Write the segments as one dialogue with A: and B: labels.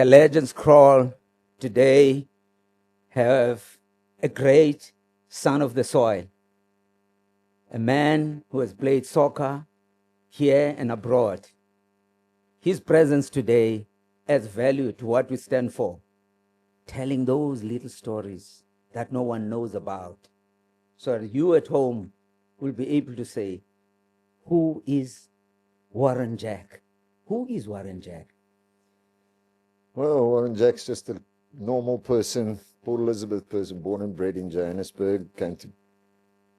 A: the Legends Kraal today have a great son of the soil, a man who has played soccer here and abroad. His presence today adds value to what we stand for, telling those little stories that no one knows about, so that you at home will be able to say, who is Warren Jack? Who is Warren Jack?
B: Well, Warren Jack's just a normal person, Port Elizabeth person, born and bred in Johannesburg, came to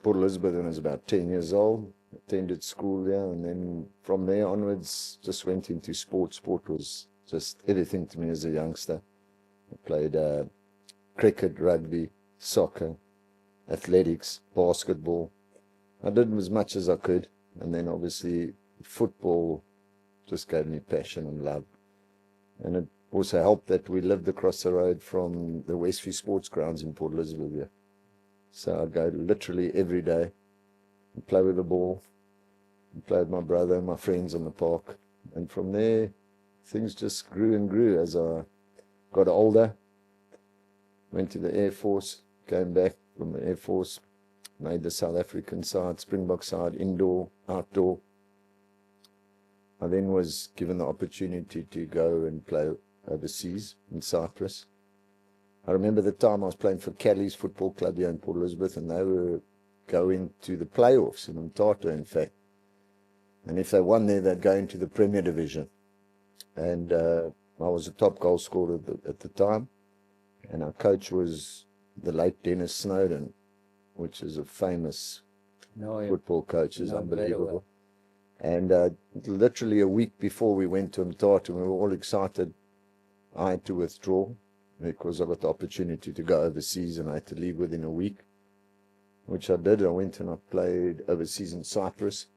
B: Port Elizabeth when I was about 10 years old, attended school there, and then from there onwards just went into sport. Sport was just everything to me as a youngster. I played cricket, rugby, soccer, athletics, basketball. I did as much as I could, and then obviously football just gave me passion and love. And it also helped that we lived across the road from the Westview Sports Grounds in Port Elizabeth. Yeah. So I'd go literally every day and play with the ball, and play with my brother and my friends on the park. And from there, things just grew and grew as I got older. Went to the Air Force, came back from the Air Force, made the South African side, Springbok side, indoor, outdoor. I then was given the opportunity to go and play overseas in Cyprus. I remember the time I was playing for Callie's Football Club here in Port Elizabeth, and they were going to the playoffs in Umtata, in fact. And if they won there, they'd go into the Premier Division. And I was a top goal scorer at the time. And our coach was the late Dennis Snowden, which is a famous football coach, is unbelievable. And literally a week before we went to Umtata, we were all excited. I had to withdraw because I got the opportunity to go overseas, and I had to leave within a week, which I did. I went and I played overseas in Cyprus,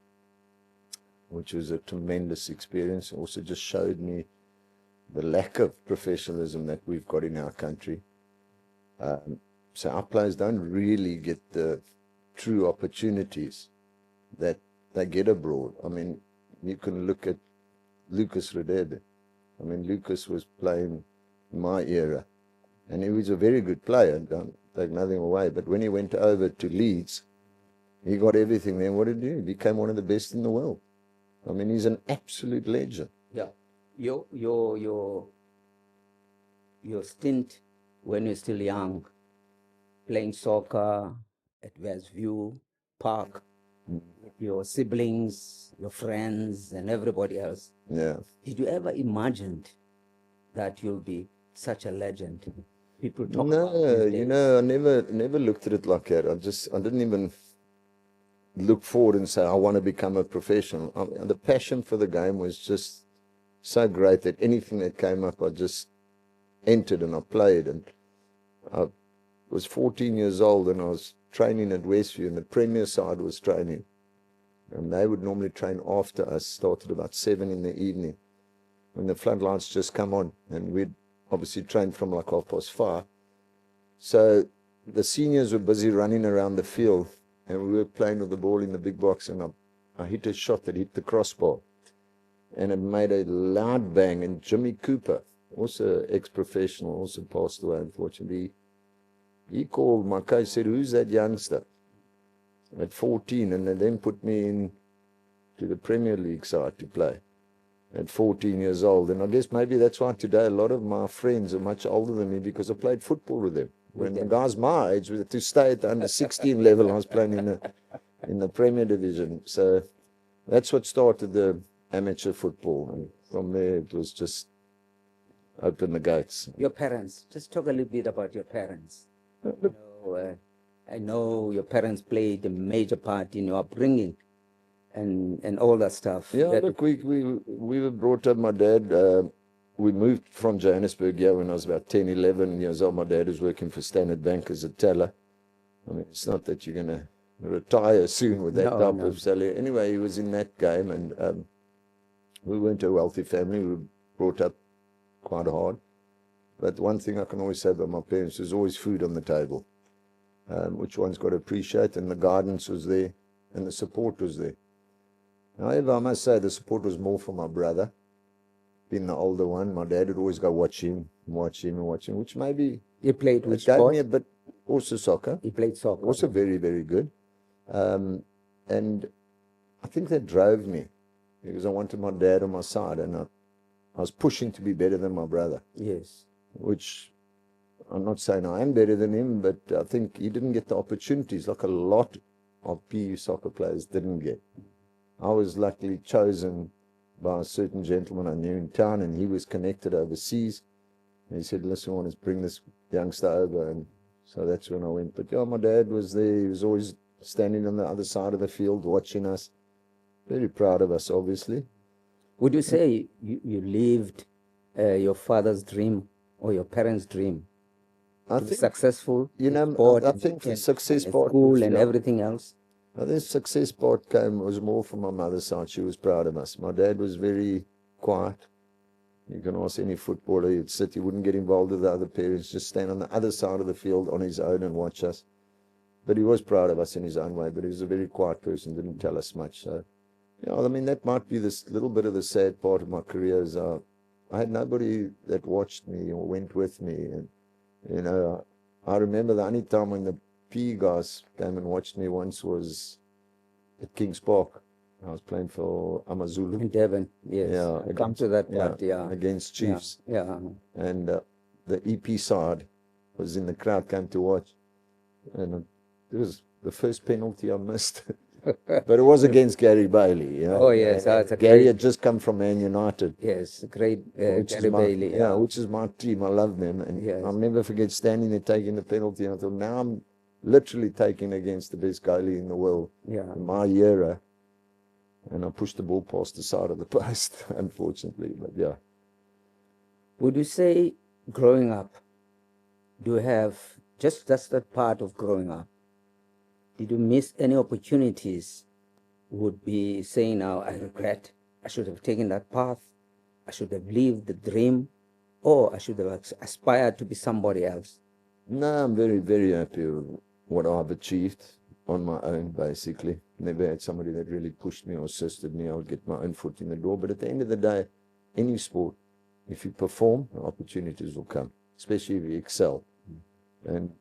B: which was a tremendous experience. It also just showed me the lack of professionalism that we've got in our country. So our players don't really get the true opportunities that they get abroad. I mean, you can look at Lucas Radebe. I mean, Lucas was playing in my era, and he was a very good player, don't take nothing away. But when he went over to Leeds, he got everything there. What did he do? He became one of the best in the world. I mean, he's an absolute legend.
A: Yeah. Your stint when you're still young, playing soccer at Westview Park, with your siblings, your friends, and everybody else.
B: Yeah.
A: Did you ever imagine that you'll be such a legend? People talk about
B: No, you know, I never looked at it like that. I didn't even look forward and say, I want to become a professional. The passion for the game was just so great that anything that came up, I just entered and I played. And I was 14 years old and I was training at Westview, and the Premier side was training. And they would normally train after us, started about 7 in the evening, when the floodlights just come on. And we'd obviously train from like 5:30. So the seniors were busy running around the field, and we were playing with the ball in the big box, and I hit a shot that hit the crossbar, and it made a loud bang. And Jimmy Cooper, also ex-professional, also passed away, unfortunately. He called my coach, said, who's that youngster? At 14, and they then put me in to the Premier League side to play at 14 years old. And I guess maybe that's why today a lot of my friends are much older than me, because I played football with them. When the guys my age were to stay at the under 16 level, I was playing in the Premier Division. So that's what started the amateur football, and from there it was just open the gates.
A: Your parents, just talk a little bit about your parents. I know your parents played a major part in your upbringing and all that stuff.
B: Yeah, look, we were brought up. My dad, we moved from Johannesburg here when I was about 10, 11 years old. My dad was working for Standard Bank as a teller. I mean, it's not that you're going to retire soon with that type of salary. Anyway, he was in that game, and we weren't a wealthy family. We were brought up quite hard. But one thing I can always say about my parents, there's always food on the table, which one's got to appreciate, and the guidance was there, and the support was there. However, I must say the support was more from my brother. been the older one. My dad would always go watch him, which maybe
A: You played which
B: gave
A: sport?
B: me a bit, also soccer,
A: You played soccer.
B: also very, very good. And I think that drove me because I wanted my dad on my side, and I was pushing to be better than my brother,
A: Yes.
B: which I'm not saying I am better than him, but I think he didn't get the opportunities like a lot of PE soccer players didn't get. I was luckily chosen by a certain gentleman I knew in town, and he was connected overseas. And he said, listen, I want to bring this youngster over. And so that's when I went. But yeah, my dad was there. He was always standing on the other side of the field watching us. Very proud of us, obviously.
A: Would you say you lived your father's dream or your parents' dream?
B: I
A: To be
B: think,
A: successful
B: you
A: in
B: know,
A: sport
B: I think the success
A: and
B: part
A: school
B: was,
A: and
B: yeah,
A: everything else?
B: I think the success part was more from my mother's side. She was proud of us. My dad was very quiet. You can ask any footballer, he'd sit, he wouldn't get involved with the other parents, just stand on the other side of the field on his own and watch us. But he was proud of us in his own way, but he was a very quiet person, didn't tell us much. So, yeah, I mean, that might be this little bit of the sad part of my career is I had nobody that watched me or went with me. And, you know, I remember the only time when the PE guys came and watched me once was at Kings Park. I was playing for Amazulu.
A: In Devon, yes.
B: Yeah,
A: I'll come to that part, yeah.
B: against Chiefs.
A: Yeah.
B: And the EP side was in the crowd, came to watch. And it was the first penalty I missed. But it was against Gary Bailey. You know?
A: Oh, yes. It's a
B: Gary
A: great,
B: had just come from Man United.
A: yes, great
B: Which
A: Gary
B: is my,
A: Bailey.
B: yeah, which is my team. I love them. And
A: Yes.
B: I'll never forget standing there taking the penalty. And I thought, now I'm literally taking against the best goalie in the world
A: Yeah.
B: in my era. And I pushed the ball past the side of the post, unfortunately. But yeah.
A: Would you say growing up, do you have just that's that part of growing up? Did you miss any opportunities? Would be saying now, I regret, I should have taken that path, I should have lived the dream, or I should have aspired to be somebody else?
B: No, I'm very, very happy with what I've achieved on my own, basically. Never had somebody that really pushed me or assisted me. I would get my own foot in the door. But at the end of the day, any sport, if you perform, opportunities will come, especially if you excel. And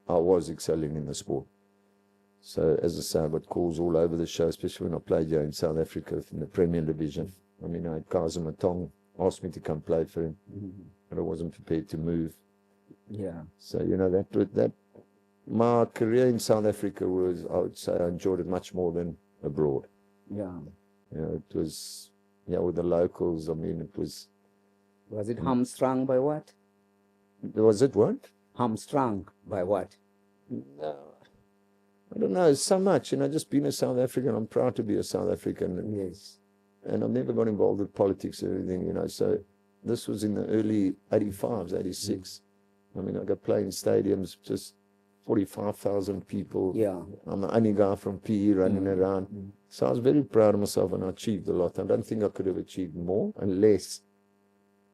B: I was excelling in the sport. So, as I say, I got calls all over the show, especially when I played here in South Africa in the Premier Division. I mean, I had Kaiser Matong asked me to come play for him, but I wasn't prepared to move.
A: Yeah.
B: So, you know, that my career in South Africa was, I would say, I enjoyed it much more than abroad.
A: Yeah.
B: You know, it was, yeah, with the locals, I mean, it was.
A: Was it hamstrung by what?
B: Was it what?
A: Hamstrung by what?
B: No, I don't know, so much, you know, just being a South African, I'm proud to be a South African.
A: Yes.
B: And I've never got involved with politics or anything, you know, so this was in the early 85s, 86. I mean, I got playing stadiums, just 45,000 people.
A: Yeah.
B: I'm the only guy from PE running around. So I was very proud of myself and I achieved a lot. I don't think I could have achieved more unless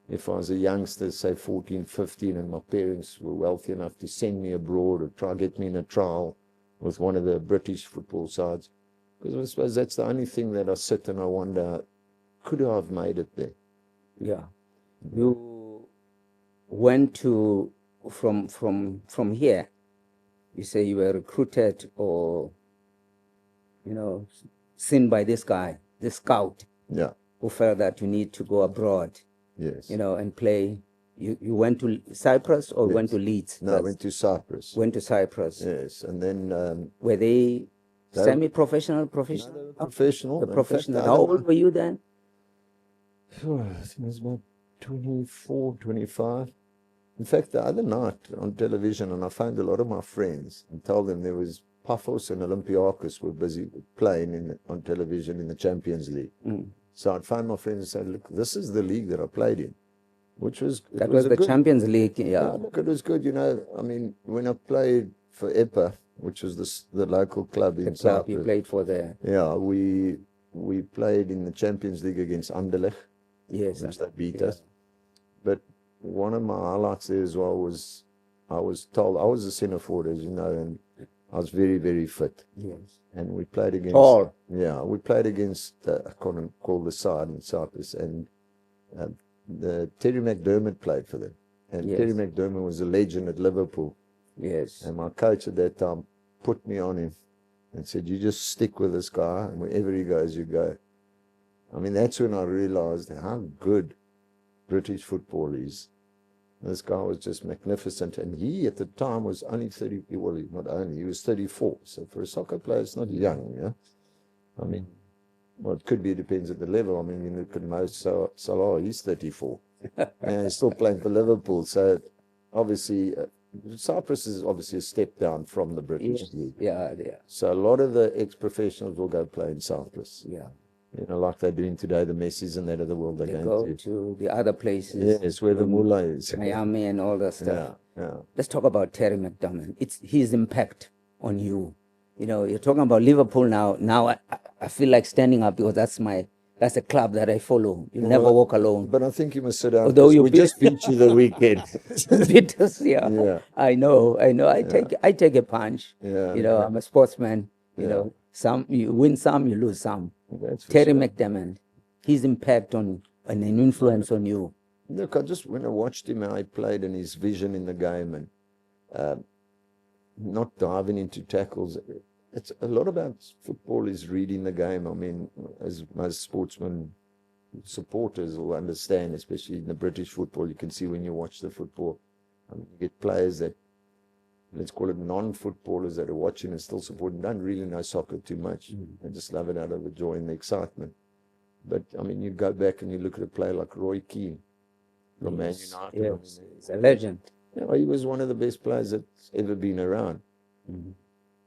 B: if I was a youngster, say 14, 15, and my parents were wealthy enough to send me abroad or try to get me in a trial with one of the British football sides. Because I suppose that's the only thing that I sit and I wonder, could I have made it there?
A: Yeah. You went to from here. You say you were recruited or, you know, seen by this guy, this scout,
B: Yeah.
A: who felt that you need to go abroad,
B: Yes.
A: you know, and play. You went to Cyprus or went to Leeds?
B: No, I went to Cyprus.
A: Went to Cyprus.
B: Yes, and then
A: Were they semi-professional, professional?
B: no, they were professional.
A: The
B: In fact,
A: professional.
B: the
A: How
B: other
A: old were you then?
B: I think it was about 24, 25. In fact, the other night on television, and I found a lot of my friends and told them there was Paphos and Olympiacos were busy playing on television in the Champions League. So I'd find my friends and say, look, this is the league that I played in, which was...
A: That was the Champions League, yeah.
B: Look, it was good, you know. I mean, when I played for EPA, which was the local club in Cyprus.
A: You played for there.
B: Yeah, we played in the Champions League against Anderlecht.
A: Yes.
B: Which they beat us. But one of my highlights there as well was I was told, I was a centre forward, as you know, and I was very, very fit.
A: Yes.
B: And we played against...
A: Tall.
B: Yeah, we played against, I can't call the side in Cyprus, and Terry McDermott played for them. And
A: Yes.
B: Terry McDermott was a legend at Liverpool.
A: Yes.
B: And my coach at that time put me on him and said, you just stick with this guy, and wherever he goes, you go. I mean, that's when I realized how good British football is. This guy was just magnificent. And he, at the time, was only 30, well, not only, he was 34. So for a soccer player, it's not young, yeah? I mean, well, it could be, it depends at the level. I mean, you look at Mo Salah, he's 34. And he's still playing for Liverpool. So obviously, Cyprus is obviously a step down from the British league.
A: Yeah, yeah.
B: So a lot of the ex-professionals will go play in Cyprus.
A: Yeah.
B: You know, like they're doing today, the Messis and that of the world.
A: They go to the other places.
B: Yes, where the mullah is.
A: Miami and all that stuff.
B: Yeah, yeah.
A: Let's talk about Terry McDermott. It's his impact on you. You know, you're talking about Liverpool now. Now I feel like standing up because that's a club that I follow. You'll never walk alone.
B: But I think you must sit down.
A: Although
B: we just beat you the weekend.
A: Beat us, yeah.
B: Yeah.
A: I know. I take a punch.
B: Yeah,
A: You know, I'm a sportsman. You know, some you win some, you lose some.
B: That's for
A: Terry
B: sure.
A: McDermott, his impact on and an influence on you.
B: Look, when I watched him, how he played and his vision in the game and not diving into tackles. It's a lot about football is reading the game. I mean, as most sportsmen, supporters will understand, especially in the British football, you can see when you watch the football, I mean, you get players that, let's call it non-footballers that are watching and still supporting, don't really know soccer too much. They just love it out of the joy and the excitement. But, I mean, you go back and you look at a player like Roy Keane from Man United.
A: Yes,
B: I mean,
A: he's a legend.
B: you know, he was one of the best players that's ever been around.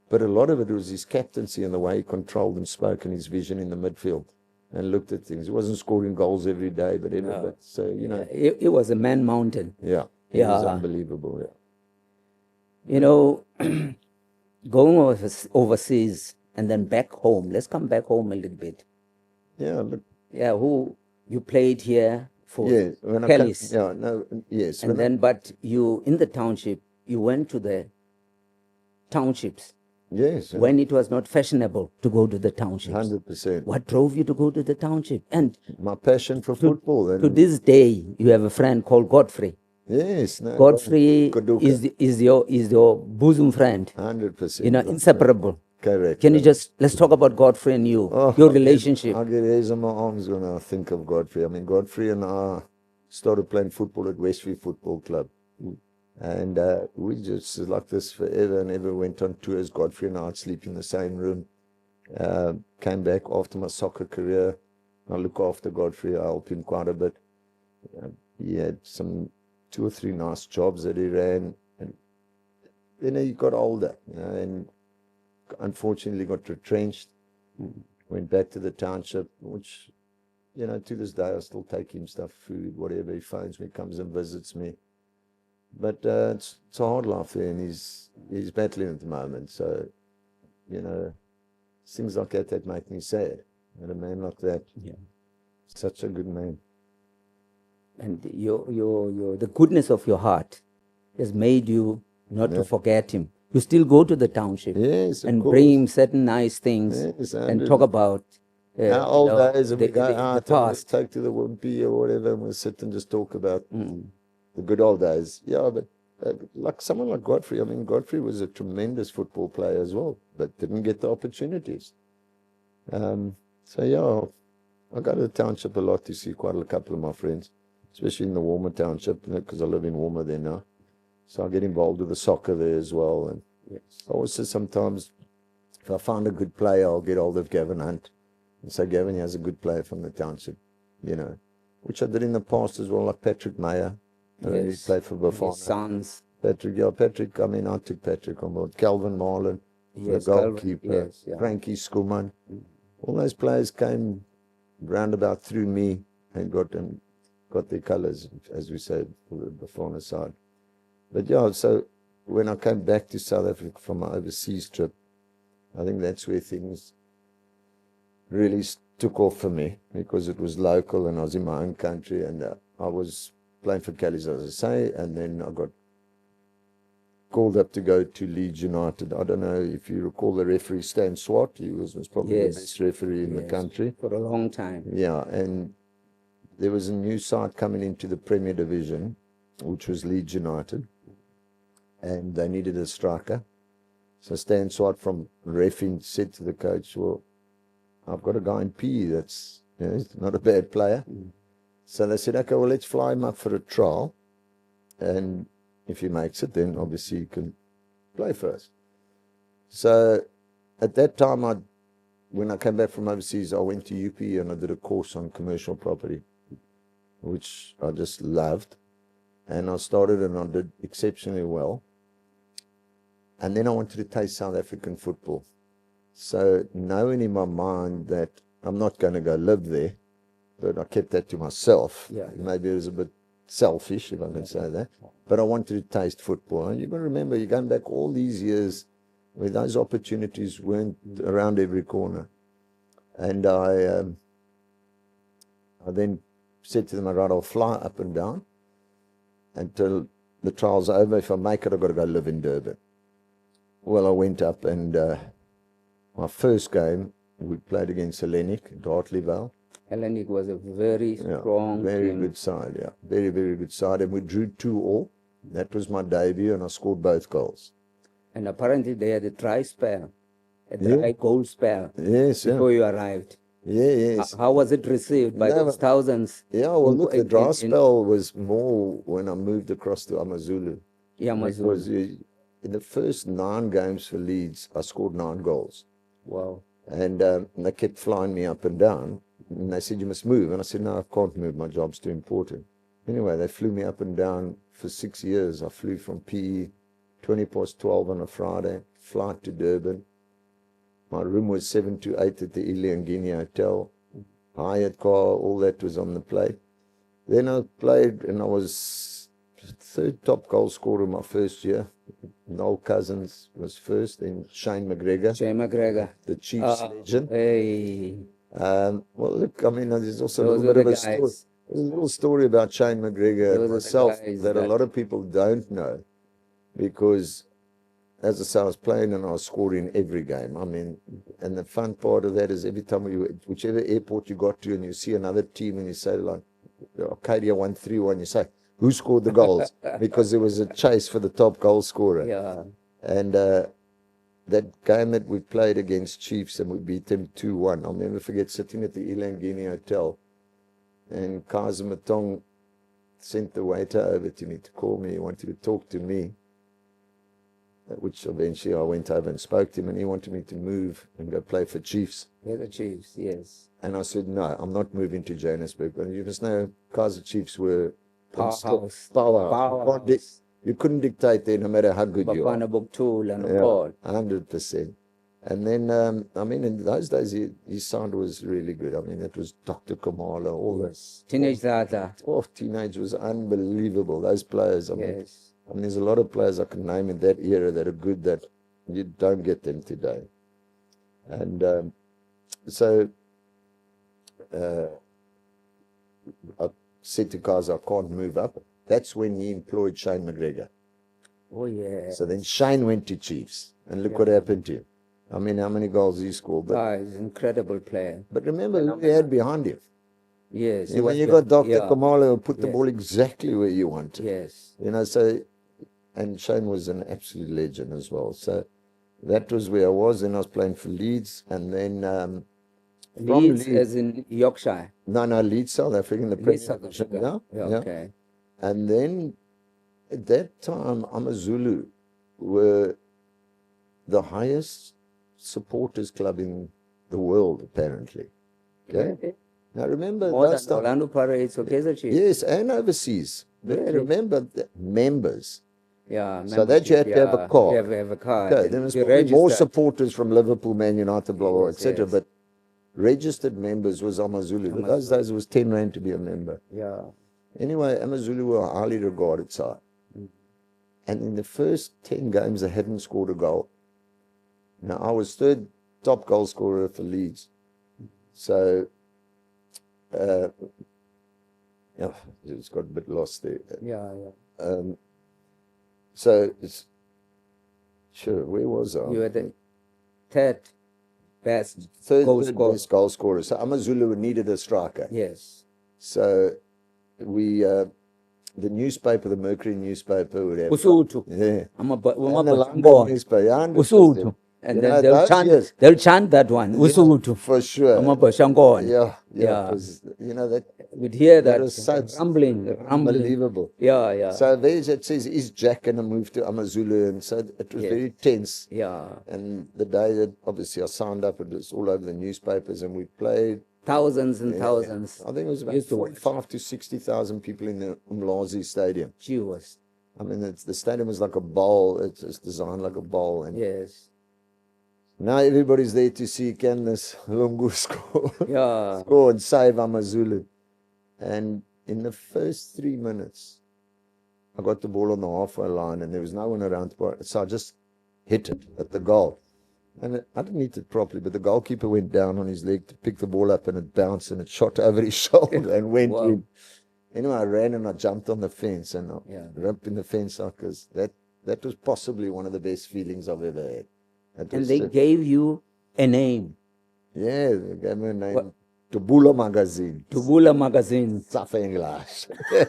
B: But a lot of it was his captaincy and the way he controlled and spoke and his vision in the midfield and looked at things. He wasn't scoring goals every day, but so, you know.
A: It was a man mountain.
B: Yeah. It was unbelievable, yeah.
A: You know, going overseas and then back home. Let's come back home a little bit.
B: Yeah, look.
A: Yeah, who you played here for
B: Yes. When
A: Kelly's.
B: yes.
A: And then, but you, in the township, you went to the townships
B: Yes.
A: when it was not fashionable to go to the townships.
B: 100%.
A: What drove you to go to the township? And
B: My passion for football.
A: to this day, you have a friend called Godfrey.
B: Yes. No,
A: Godfrey
B: Koduka.
A: is your bosom friend.
B: 100%.
A: You know, inseparable.
B: Correct.
A: Can you let's talk about Godfrey and you, your relationship.
B: I get hairs on my arms when I think of Godfrey. I mean, Godfrey and I started playing football at Westview Football Club. And we just like this forever and ever, went on tours. Godfrey and I would sleep in the same room. Came back after my soccer career. I look after Godfrey. I help him quite a bit. He had some 2 or 3 nice jobs that he ran. And then he got older, you know, and unfortunately got retrenched. Went back to the township, which, you know, to this day I still take him stuff, food, whatever. He phones me, comes and visits me. But it's a hard life there, and he's battling at the moment. So, you know, things like that make me sad. And a man like that, such a good man.
A: And the goodness of your heart has made you not to forget him. You still go to the township and bring him certain nice things and talk about
B: our old days, and we go
A: the
B: out
A: past.
B: and take to the Wimpy or whatever, and we'll sit and just talk about the good old days. Yeah, but like someone like Godfrey, I mean, Godfrey was a tremendous football player as well, but didn't get the opportunities. So, yeah, I go to the township a lot to see quite a couple of my friends, especially in the Warmer township, because I live in Warmer there now. So I get involved with the soccer there as well. And I also sometimes, if I find a good player, I'll get hold of Gavin Hunt and say, Gavin, he has a good player from the township, you know, which I did in the past as well, like Patrick Meyer. He played for Bafana.
A: His sons.
B: Patrick, I mean, I took Patrick on board. Calvin Marlin, the goalkeeper, Frankie Skuman. All those players came roundabout through me and got their colours, as we said, for the Bafana side. But yeah, so when I came back to South Africa from my overseas trip, I think that's where things really took off for me, because it was local and I was in my own country, and I was playing for Kelly's, as I say, and then I got called up to go to Leeds United. I don't know if you recall the referee, Stan Swart. He was probably the best referee in the country.
A: For a long time.
B: Yeah, and there was a new side coming into the Premier Division, which was Leeds United, and they needed a striker. So Stan Swart from reffing said to the coach, well, I've got a guy in PE that's he's not a bad player. So they said, okay, well, let's fly him up for a trial. And if he makes it, then obviously he can play for us. So at that time, when I came back from overseas, I went to UP and I did a course on commercial property, which I just loved. And I started and I did exceptionally well. And then I wanted to taste South African football. So knowing in my mind that I'm not going to go live there, but I kept that to myself.
A: Yeah.
B: Maybe it was a bit selfish, if I can say that. But I wanted to taste football. And you've got to remember, you're going back all these years where those opportunities weren't around every corner. And I then said to them, all right, I'll fly up and down until the trial's over. If I make it, I've got to go live in Durban. Well, I went up and my first game, we played against Hellenic at Hartley Vale.
A: Hellenic was a very strong
B: very
A: team.
B: good side, yeah. Very, very good side. And we drew 2-2. That was my debut, and I scored both goals.
A: And apparently they had a dry spell, a dry goal spell
B: Yes,
A: before you arrived.
B: Yeah, yes.
A: How was it received by those thousands?
B: Yeah, well, look, the dry spell was more when I moved across to AmaZulu.
A: Yeah,
B: Because in the first 9 games for Leeds, I scored 9 goals.
A: Wow.
B: And they kept flying me up and down. And they said, you must move. And I said, no, I can't move. My job's too important. Anyway, they flew me up and down for 6 years. I flew from PE, 12:20 on a Friday, flight to Durban. My room was 7 to 8 at the Iliangini Hotel. Hired car, all that was on the plate. Then I played, and I was 3rd top goal scorer my first year. Noel Cousins was first, then Shane McGregor.
A: Shane McGregor.
B: The Chiefs legend.
A: Hey.
B: Well, look, I mean, there's also a little bit of a story. There's a little story about Shane McGregor and myself that a lot of people don't know, because as I say, I was playing and I was scoring every game. I mean, and the fun part of that is every time whichever airport you got to and you see another team and you say, like, Arcadia won 3-1, you say, who scored the goals? Because there was a chase for the top goal scorer.
A: Yeah.
B: And that game that we played against Chiefs and we beat them 2-1, I'll never forget sitting at the Iliangini Hotel, and Kaiser Matong sent the waiter over to me to call me. He wanted to talk to me, which eventually I went over and spoke to him, and he wanted me to move and go play for Chiefs.
A: Yeah, the Chiefs, yes.
B: And I said, no, I'm not moving to Johannesburg. But you must know, Kaiser Chiefs were powerhouse. You couldn't dictate there no matter how good you are. 100%. And then, I mean, in those days, his sound was really good. I mean, it was Dr. Kamala, all this.
A: Teenage Data.
B: Oh, Teenage was unbelievable. Those players, I mean, there's a lot of players I can name in that era that are good that you don't get them today. And so I said to Kaiser, I can't move up. That's when he employed Shane McGregor.
A: Oh, yeah.
B: So then Shane went to Chiefs, and look what happened to him. I mean, how many goals he scored. But,
A: he's an incredible player.
B: But remember who he had behind him.
A: Yes.
B: When you got Dr. Kamala, who put the ball exactly where you wanted.
A: Yes.
B: You know, so, and Shane was an absolute legend as well. So that was where I was. Then I was playing for Leeds, and then...
A: Leeds as in Yorkshire?
B: No, Leeds, South Africa, in the Premier Division.
A: Yeah, okay.
B: And then at that time, AmaZulu were the highest supporters club in the world, apparently. Okay. Now remember,
A: more than Orlando Pirates or Kaizer Chiefs.
B: Yes, and overseas. Really? Remember the members.
A: Yeah.
B: So that you had to have a card.
A: You have a card.
B: Okay. There was probably more supporters from Liverpool, Man United, blah, blah, etc. But registered members was AmaZulu. But those days it was 10 rand to be a member.
A: Yeah.
B: Anyway, AmaZulu were a highly regarded side. And in the first 10 games, they hadn't scored a goal. Now, I was 3rd top goal scorer for Leeds. So, it's got a bit lost there. So, where was I?
A: You were the 3rd best
B: goal scorer. So, AmaZulu needed a striker.
A: Yes.
B: So we, the newspaper, the Mercury newspaper would have,
A: Usuthu.
B: yeah.
A: I'm a
B: And the London
A: born.
B: newspaper, yeah, 100%.
A: Usuthu. And
B: You
A: then
B: know,
A: they'll
B: those years,
A: chant that one.
B: yeah,
A: Usuthu.
B: for sure.
A: Amabashangona.
B: Yeah,
A: Yeah.
B: because, you know, that
A: We'd hear
B: that
A: that
B: was such
A: rumbling.
B: unbelievable.
A: Yeah, yeah.
B: So there's, it says, is Jack going to move to AmaZulu? And so it was
A: Yes.
B: very tense.
A: Yeah.
B: And the day that obviously I signed up, it was all over the newspapers, and we played.
A: Thousands and thousands.
B: I think it was about
A: Used to watch.
B: 45 to 60,000 people in the Umlazi Stadium.
A: Gee was.
B: I mean, the stadium was like a bowl. It's designed like a bowl. And
A: Yes.
B: now everybody's there to see can this Lungu score,
A: Yeah.
B: score and save AmaZulu. And in the first 3 minutes, I got the ball on the halfway line, and there was no one around. So I just hit it at the goal. And I didn't hit it properly, but the goalkeeper went down on his leg to pick the ball up, and it bounced and it shot over his shoulder and went
A: Wow.
B: in. Anyway, I ran and I jumped on the fence and I
A: Yeah.
B: jumped in the fence because that was possibly one of the best feelings I've ever had. It
A: And
B: was
A: they gave you a name.
B: yeah, they gave me a name. Tubula Magazine.
A: Tubula Magazine.
B: Tough English.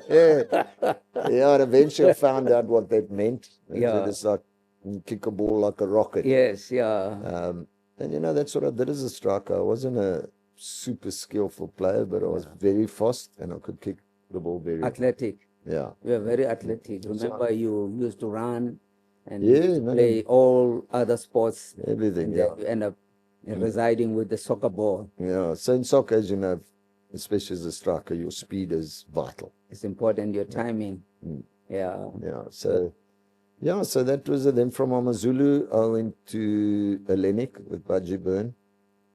B: Yeah, and eventually I found out what that meant.
A: Yeah.
B: It's like you kick a ball like a rocket.
A: Yes, yeah.
B: And you know, that's what I did as a striker. I wasn't a super skillful player, but I was very fast and I could kick the ball very well.
A: Athletic.
B: Yeah.
A: You were very athletic. Remember, you used to run and
B: Yeah,
A: you used to
B: man.
A: play all other sports.
B: Everything,
A: And
B: yeah.
A: then you end up residing with the soccer ball.
B: Yeah. So in soccer, as you know, especially as a striker, your speed is vital.
A: It's important, your timing.
B: Mm.
A: Yeah.
B: Yeah. So, yeah, so that was it. Then from AmaZulu, I went to Hellenic with Budgie Byrne,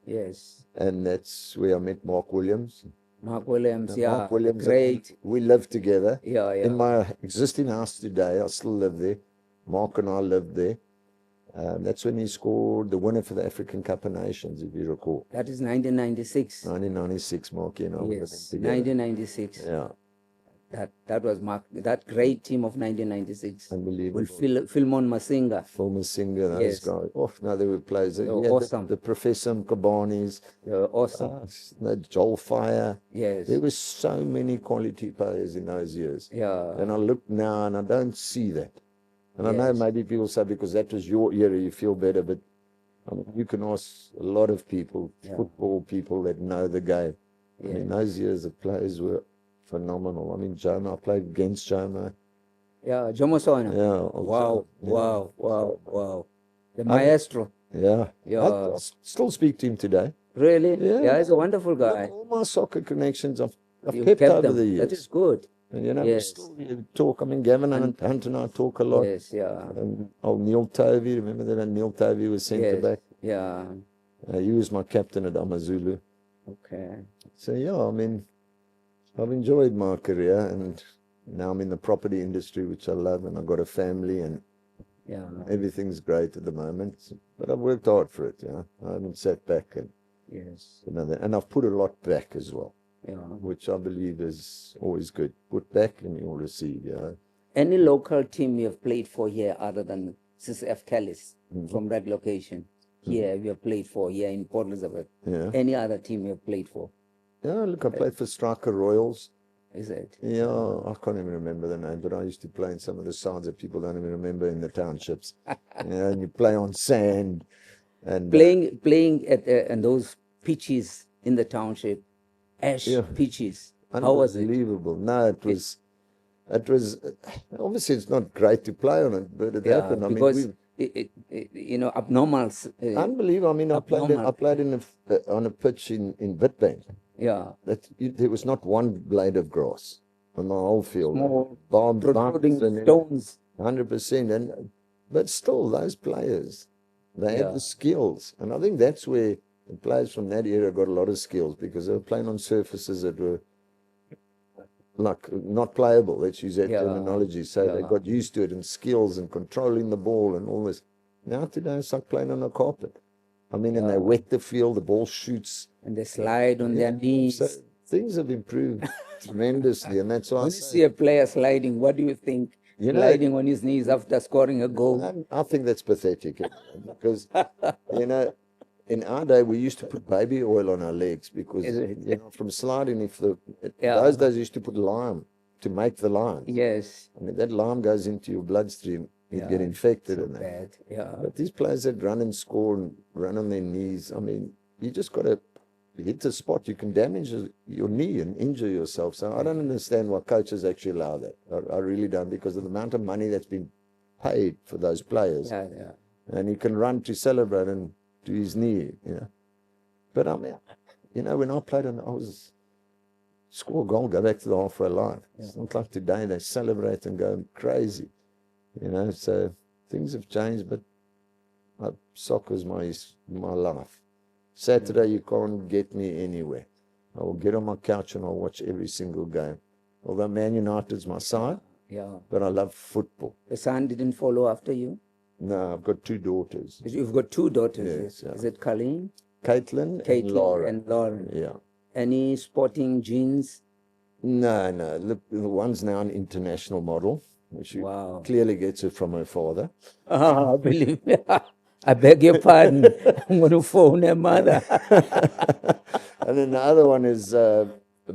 A: Yes.
B: and that's where I met Mark Williams.
A: Mark Williams,
B: Now,
A: yeah.
B: Mark Williams,
A: Great.
B: we lived together.
A: Yeah, yeah.
B: In my existing house today, I still live there. Mark and I lived there. That's when he scored the winner for the African Cup of Nations, if you recall.
A: That is 1996.
B: 1996, Mark, you know. we lived
A: Yes,
B: together.
A: 1996.
B: Yeah,
A: That was Mark. That great team of 1996
B: unbelievable.
A: with Philmon Masinga.
B: Former singer, those
A: Yes.
B: guys. Oh, no, they were players.
A: were
B: Yeah,
A: awesome.
B: the Professor Mkabanis,
A: They were awesome.
B: Joel Fire.
A: Yes.
B: There were so many quality players in those years.
A: Yeah.
B: And I look now and I don't see that. And I know
A: Yes.
B: maybe people say because that was your era, you feel better, but you can ask a lot of people, football people that know the game. I mean, those years the players were phenomenal. I mean, Jomo, I played against Jomo.
A: Yeah, Jomo Sono.
B: Yeah.
A: Wow,
B: yeah.
A: wow. The maestro.
B: Yeah.
A: Yeah.
B: I still speak to him today.
A: Really?
B: Yeah.
A: Yeah, he's a wonderful guy.
B: All my soccer connections I've
A: You
B: kept over
A: them.
B: the years.
A: That is good.
B: And, you know,
A: Yes.
B: we still talk. I mean, Gavin and Hunt and I talk a lot.
A: Yes, yeah.
B: Neil Tovey, remember that Neil Tovey was centre
A: Yes.
B: back?
A: Yeah.
B: He was my captain at AmaZulu.
A: Okay.
B: So, yeah, I mean, I've enjoyed my career, and now I'm in the property industry, which I love, and I've got a family, and
A: Yeah.
B: everything's great at the moment. But I've worked hard for it, I haven't sat back, and
A: Yes.
B: and I've put a lot back as well,
A: Yeah.
B: which I believe is always good. Put back and you'll receive,
A: Any local team you have played for here other than CCF Callis from that location? Here you have played for here in Port Elizabeth.
B: Yeah.
A: Any other team you have played for?
B: Yeah, look, I played for Striker Royals.
A: Is it?
B: Yeah, I can't even remember the name, but I used to play in some of the sides that people don't even remember in the townships. And you play on sand. And
A: Playing at and those pitches in the township, ash pitches. How was it?
B: unbelievable. No, it was obviously it's not great to play on it, but it happened. I
A: because
B: mean,
A: abnormals.
B: unbelievable. I mean, I played on a pitch in Witbank.
A: Yeah.
B: There was not one blade of grass on the whole field.
A: Small
B: Bumps
A: protruding
B: and
A: stones.
B: 100%. But still, those players, they had
A: Yeah.
B: the skills. And I think that's where the players from that era got a lot of skills, because they were playing on surfaces that were like not playable. Let's use that terminology. So they got used to it, and skills and controlling the ball and all this. Now today it's like playing on a carpet. I mean, and they wet the field, the ball shoots.
A: And they slide on their knees.
B: So things have improved tremendously, and that's why
A: When you see a player sliding, what do you think?
B: You know,
A: Sliding on his knees after scoring a goal.
B: I think that's pathetic, because, in our day, we used to put baby oil on our legs because,
A: Is it?
B: you know, from sliding,
A: Yeah.
B: those days you used to put lime to make the lime.
A: Yes.
B: I mean, that lime goes into your bloodstream, you get infected
A: So
B: in that.
A: bad. Yeah.
B: But these players that run and score and run on their knees, I mean, you just got to hit the spot. You can damage your knee and injure yourself. So I don't understand why coaches actually allow that. I really don't, because of the amount of money that's been paid for those players.
A: Yeah, yeah.
B: And he can run to celebrate and to his knee, you know. But I mean, you know, when I played, I was score a goal, go back to the halfway line. It's not like today they celebrate and go crazy, you know. So things have changed, but soccer is my life. Saturday, you can't get me anywhere. I will get on my couch and I'll watch every single game. Although Man United's my side,
A: Yeah.
B: but I love football.
A: The son didn't follow after you?
B: No, I've got two daughters.
A: You've got two daughters.
B: Yes, yeah.
A: Is it Colleen?
B: Caitlin and Laura.
A: And Lauren.
B: Yeah.
A: Any sporting genes?
B: No. The one's now an international model, which
A: Wow.
B: clearly gets it from her father.
A: Believe me. I beg your pardon. I'm going to phone her mother.
B: And then the other one is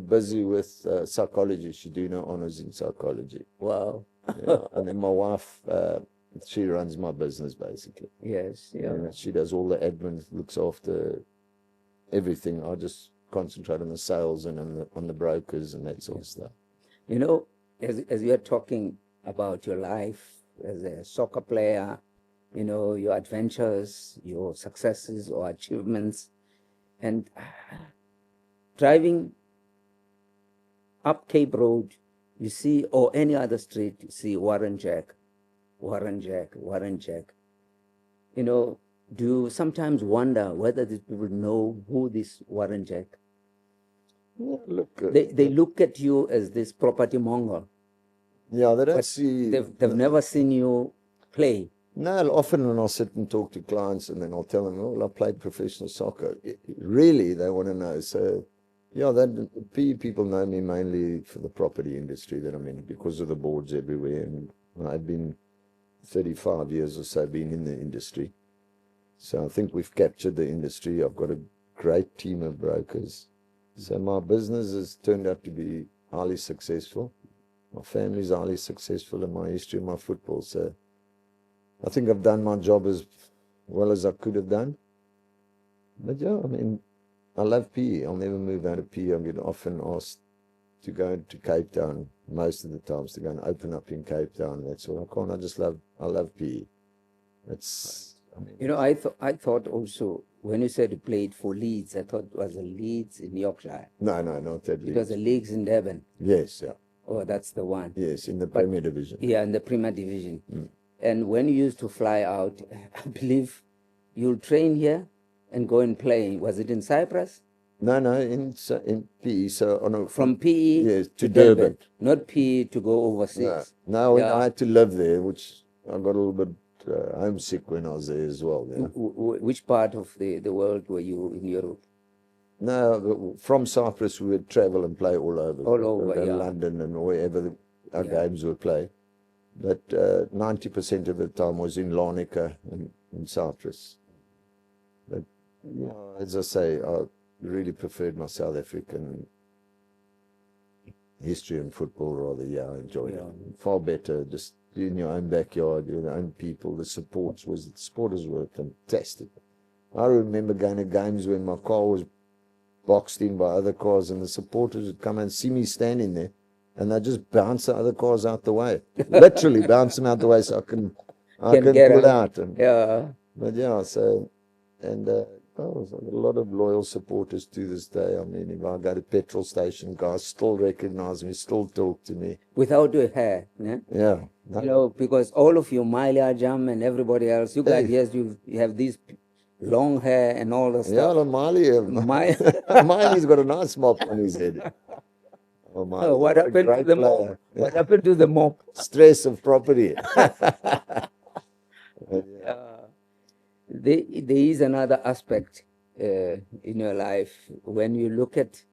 B: busy with psychology. She's doing her honors in psychology.
A: Wow.
B: Yeah. And then my wife, she runs my business basically.
A: Yes, yeah.
B: And she does all the admin, looks after everything. I just concentrate on the sales and on the brokers and that sort of stuff.
A: You know, as we are talking about your life as a soccer player, you know, your adventures, your successes or achievements, and driving up Cape Road, you see, or any other street, you see Warren Jack. You know, do you sometimes wonder whether these people know who this Warren Jack?
B: Yeah, look,
A: They look at you as this property monger.
B: yeah, they don't
A: But
B: see.
A: They've never seen you play.
B: No, often when I'll sit and talk to clients and then I'll tell them, well, I played professional soccer. Really, they want to know. So, yeah, PE people know me mainly for the property industry that I'm in because of the boards everywhere. And I've been 35 years or so been in the industry. So I think we've captured the industry. I've got a great team of brokers. So my business has turned out to be highly successful. My family's highly successful in my history of my football. So I think I've done my job as well as I could have done. But yeah, I mean, I love PE. I'll never move out of PE. I get often asked to go to Cape Town most of the times, to go and open up in Cape Town. That's all. I love PE.
A: You know, I thought also, when you said you played for Leeds, I thought it was the Leeds in Yorkshire.
B: No, not that Leeds.
A: It was the Leeds in Devon.
B: Yes, yeah.
A: Oh, that's the one.
B: Yes, in the Premier Division.
A: Yeah, in the Premier Division. And when you used to fly out, I believe you'll train here and go and play. Was it in Cyprus?
B: No, in PE. So
A: From PE
B: yes, to
A: Durban, not PE to go overseas.
B: No, I had to live there, which I got a little bit homesick when I was there as well. You know?
A: Which part of the world were you in Europe?
B: No, from Cyprus we would travel and play all over.
A: All over, yeah.
B: London and wherever our games were played. But 90% of the time was in Larnaca and in Cyprus. But as I say, I really preferred my South African history and football rather. Yeah, I enjoyed it. Far better, just in your own backyard, your own people. The supporters were fantastic. I remember going to games when my car was boxed in by other cars and the supporters would come and see me standing there and they'd just bounce the other cars out the way. Literally bounce them out the way so I can pull out. And, but yeah, so, and a lot of loyal supporters to this day. I mean, if I go to petrol station, guys still recognize me, still talk to me.
A: Without your hair, yeah?
B: Yeah.
A: You know, because all of you, Malia Jam and everybody else, you guys, yes, you have these long hair and all the stuff.
B: Yeah, Miley's got a nice mop on his head.
A: What happened to the mop? What happened to the mop?
B: Stress of property.
A: There is another aspect in your life when you look at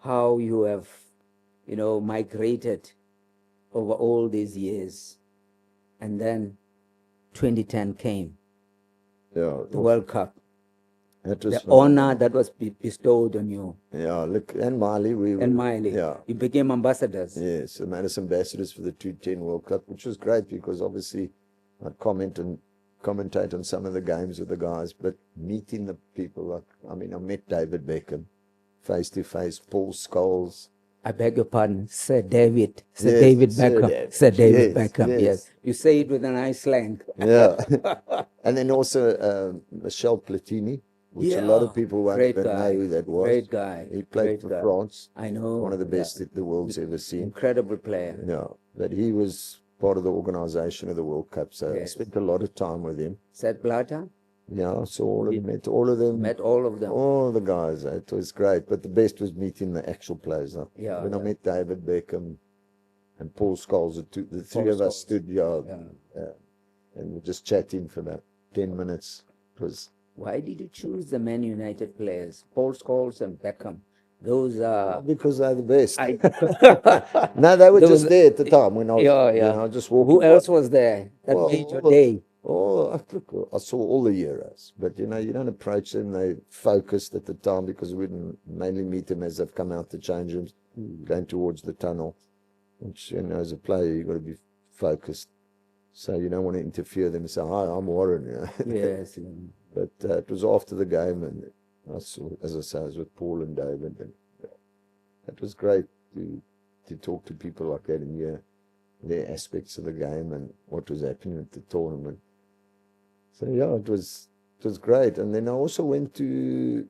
A: how you have, migrated over all these years, and then 2010 came, the World Cup.
B: That was
A: The
B: phenomenal.
A: honor that was bestowed on you.
B: Yeah, look, and Mali, we were,
A: And Miley,
B: yeah,
A: you became ambassadors.
B: yes, the Manus ambassadors for the 210 World Cup, which was great because obviously I'd commentate on some of the games with the guys, but meeting the people, like, I mean, I met David Beckham face to face, Paul Scholes.
A: I beg your pardon, Sir David. Sir
B: Yes,
A: David
B: Sir
A: Beckham.
B: David.
A: Sir David
B: Yes,
A: Beckham, yes.
B: yes.
A: You say it with a nice slang.
B: Yeah. And then also Michel Platini, which a lot of people won't
A: great
B: even
A: guy.
B: know who that was.
A: Great guy.
B: He played
A: Great
B: for
A: guy.
B: France,
A: I know.
B: one of the
A: yeah.
B: best that the world's ever seen.
A: Incredible player.
B: Yeah, but he was part of the organization of the World Cup, so I
A: Yes.
B: spent a lot of time with him.
A: Sepp Blatter,
B: Yeah, so met all of them,
A: met all of them.
B: all the guys. It was great, but the best was meeting the actual players.
A: Yeah,
B: When I
A: yeah.
B: met David Beckham and Paul Scholes, the three
A: Paul
B: of us
A: Scholes.
B: stood and were just chatting for about 10 minutes. It was
A: Why did you choose the Man United players, Paul Scholes and Beckham? Those are
B: because they're the best.
A: I,
B: No, they were
A: Those-
B: just there at the time when I was,
A: yeah, yeah.
B: you know, just walking.
A: Who else was there that
B: Well,
A: made your
B: all the-
A: day?
B: Oh, look, I saw all the Euros, but you know, you don't approach them. They focused at the time because we didn't mainly meet them as they've come out the change rooms, going towards the tunnel. Which, you know, as a player, you've got to be focused. So you don't want to interfere with them and say, "Hi, I'm Warren." You know?
A: Yes.
B: But it was after the game, and I saw, as I say, I was with Paul and David, and it was great to talk to people like that and hear their aspects of the game and what was happening at the tournament. So yeah, it was great. And then I also went to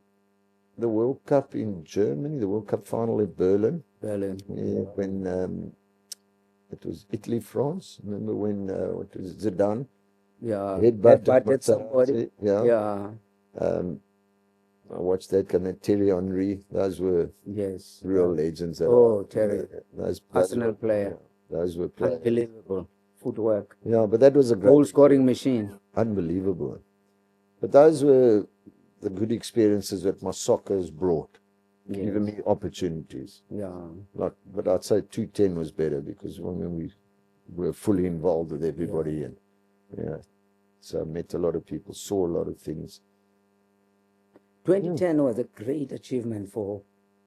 B: the World Cup in Germany, the World Cup final in Berlin.
A: Berlin.
B: Yeah, when it was Italy, France. Remember when what was it, Zidane
A: Yeah.
B: headbutted
A: Headbutted somebody.
B: Materazzi? Yeah.
A: Yeah.
B: I watched that, and then Thierry Henry. Those were
A: Yes.
B: real legends. That
A: Oh, Terry.
B: those
A: Arsenal
B: were,
A: player.
B: those were players.
A: Unbelievable footwork.
B: Yeah, but that was a great,
A: Goal scoring machine.
B: unbelievable. But those were the good experiences that my soccer has brought,
A: Yes.
B: giving me opportunities.
A: Yeah.
B: Like, but I'd say 210 was better because when we were fully involved with everybody, and yeah, so I met a lot of people, saw a lot of things.
A: 2010 was a great achievement for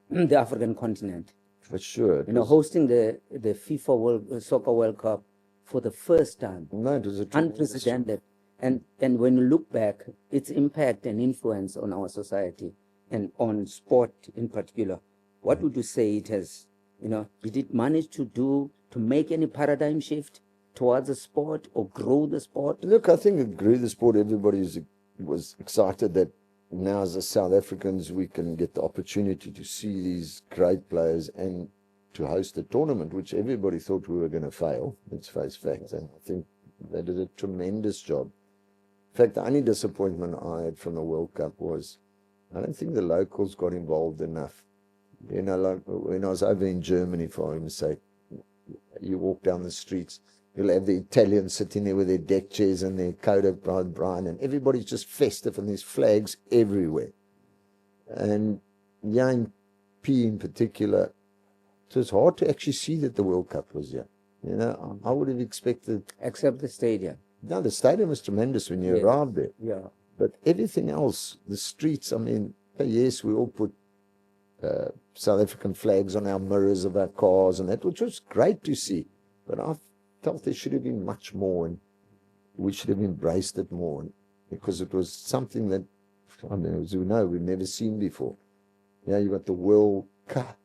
A: the African continent.
B: For sure. It
A: You know,
B: was,
A: hosting the FIFA Soccer World Cup for the first time,
B: no, it was a tremendous-
A: unprecedented. And when you look back, its impact and influence on our society and on sport in particular, what would you say it has, you know, did it manage to make any paradigm shift towards the sport or grow the sport?
B: Look, I think it grew the sport. Everybody was excited that now as the South Africans, we can get the opportunity to see these great players and to host a tournament, which everybody thought we were going to fail. Let's face facts. And I think they did a tremendous job. In fact, the only disappointment I had from the World Cup was I don't think the locals got involved enough. You know, like when I was over in Germany, for argument's sake, you walk down the streets, you'll have the Italians sitting there with their deck chairs and their coat of brine, and everybody's just festive, and there's flags everywhere. And young P in particular, it was hard to actually see that the World Cup was here. You know, I would have expected.
A: Except the stadium.
B: No, the stadium was tremendous when you
A: Yeah.
B: arrived there.
A: Yeah.
B: But everything else, the streets, I mean, yes, we all put South African flags on our mirrors of our cars and that, which was great to see. But I felt there should have been much more, and we should have embraced it more, because it was something that, I mean, as we know, we've never seen before. Yeah, you got the World Cup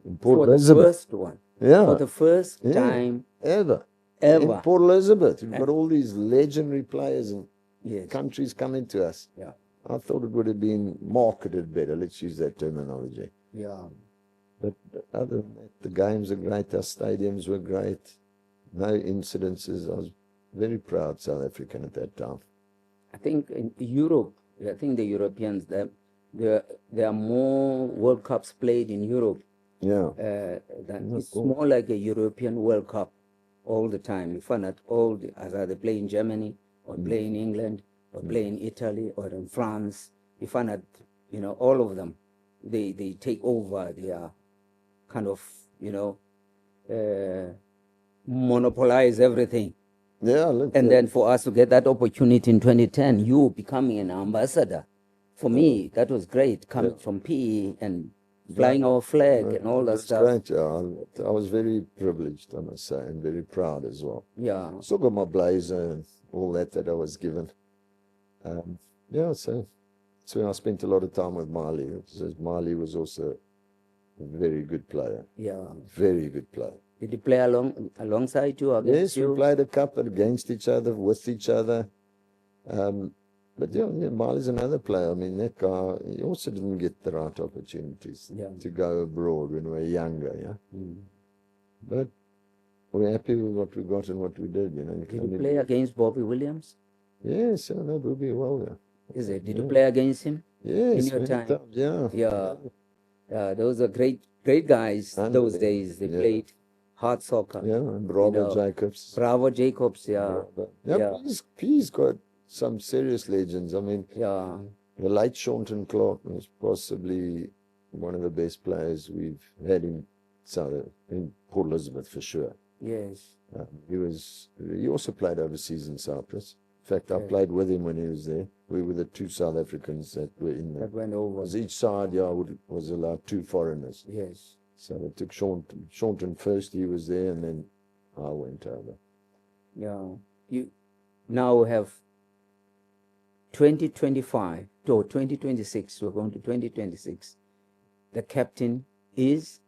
B: in Port
A: For the
B: Elizabeth.
A: first one.
B: Yeah,
A: For the first
B: Yeah.
A: time
B: ever.
A: ever.
B: In Port Elizabeth, we've got all these legendary players and
A: Yes.
B: countries coming to us.
A: Yeah.
B: I thought it would have been marketed better. Let's use that terminology.
A: Yeah.
B: But other than that, the games are great. Our stadiums were great. No incidences. I was very proud South African at that time.
A: I think in Europe, I think the Europeans, there are more World Cups played in Europe.
B: Yeah.
A: Than
B: Yeah,
A: it's
B: cool.
A: more like a European World Cup all the time. You find that as they play in Germany or play in England or play in Italy or in France, you find that, you know, all of them, they take over. They are kind of, you know, monopolize everything.
B: Yeah, look.
A: And then for us to get that opportunity in 2010, you becoming an ambassador for me, that was great coming from PE and flying our flag and all that
B: That's
A: stuff.
B: great, yeah. I was very privileged, I must say, and very proud as well.
A: Yeah.
B: Still got my blazer and all that I was given. Yeah, so I spent a lot of time with Marley. Marley was also a very good player.
A: Yeah.
B: Very good player.
A: Did he play alongside you, against
B: Yes,
A: you?
B: we played a couple against each other, with each other. But yeah, Marley's another player. I mean, that guy, he also didn't get the right opportunities to go abroad when we were younger, yeah. But we're happy with what we got and what we did, you know.
A: Did you play against Bobby Williams?
B: Yes, I know Bobby well, yeah.
A: Is it? Did you play against him?
B: Yes,
A: in your
B: many
A: time?
B: times, yeah.
A: Yeah. Those are great guys those days. They played hard soccer.
B: Yeah, and Bravo Jacobs.
A: Bravo Jacobs, yeah.
B: He's got some serious legends. I mean, the late Shaunton Clark was possibly one of the best players we've had in Port Elizabeth for sure.
A: Yes.
B: He also played overseas in Cyprus. In fact, I played with him when he was there. We were the two South Africans that were in there.
A: That went over.
B: Because each side, was allowed two foreigners.
A: Yes.
B: So they took Shaunton first, he was there, and then I went over.
A: Yeah. You now have 2025 to 2026. We're going to 2026. The captain is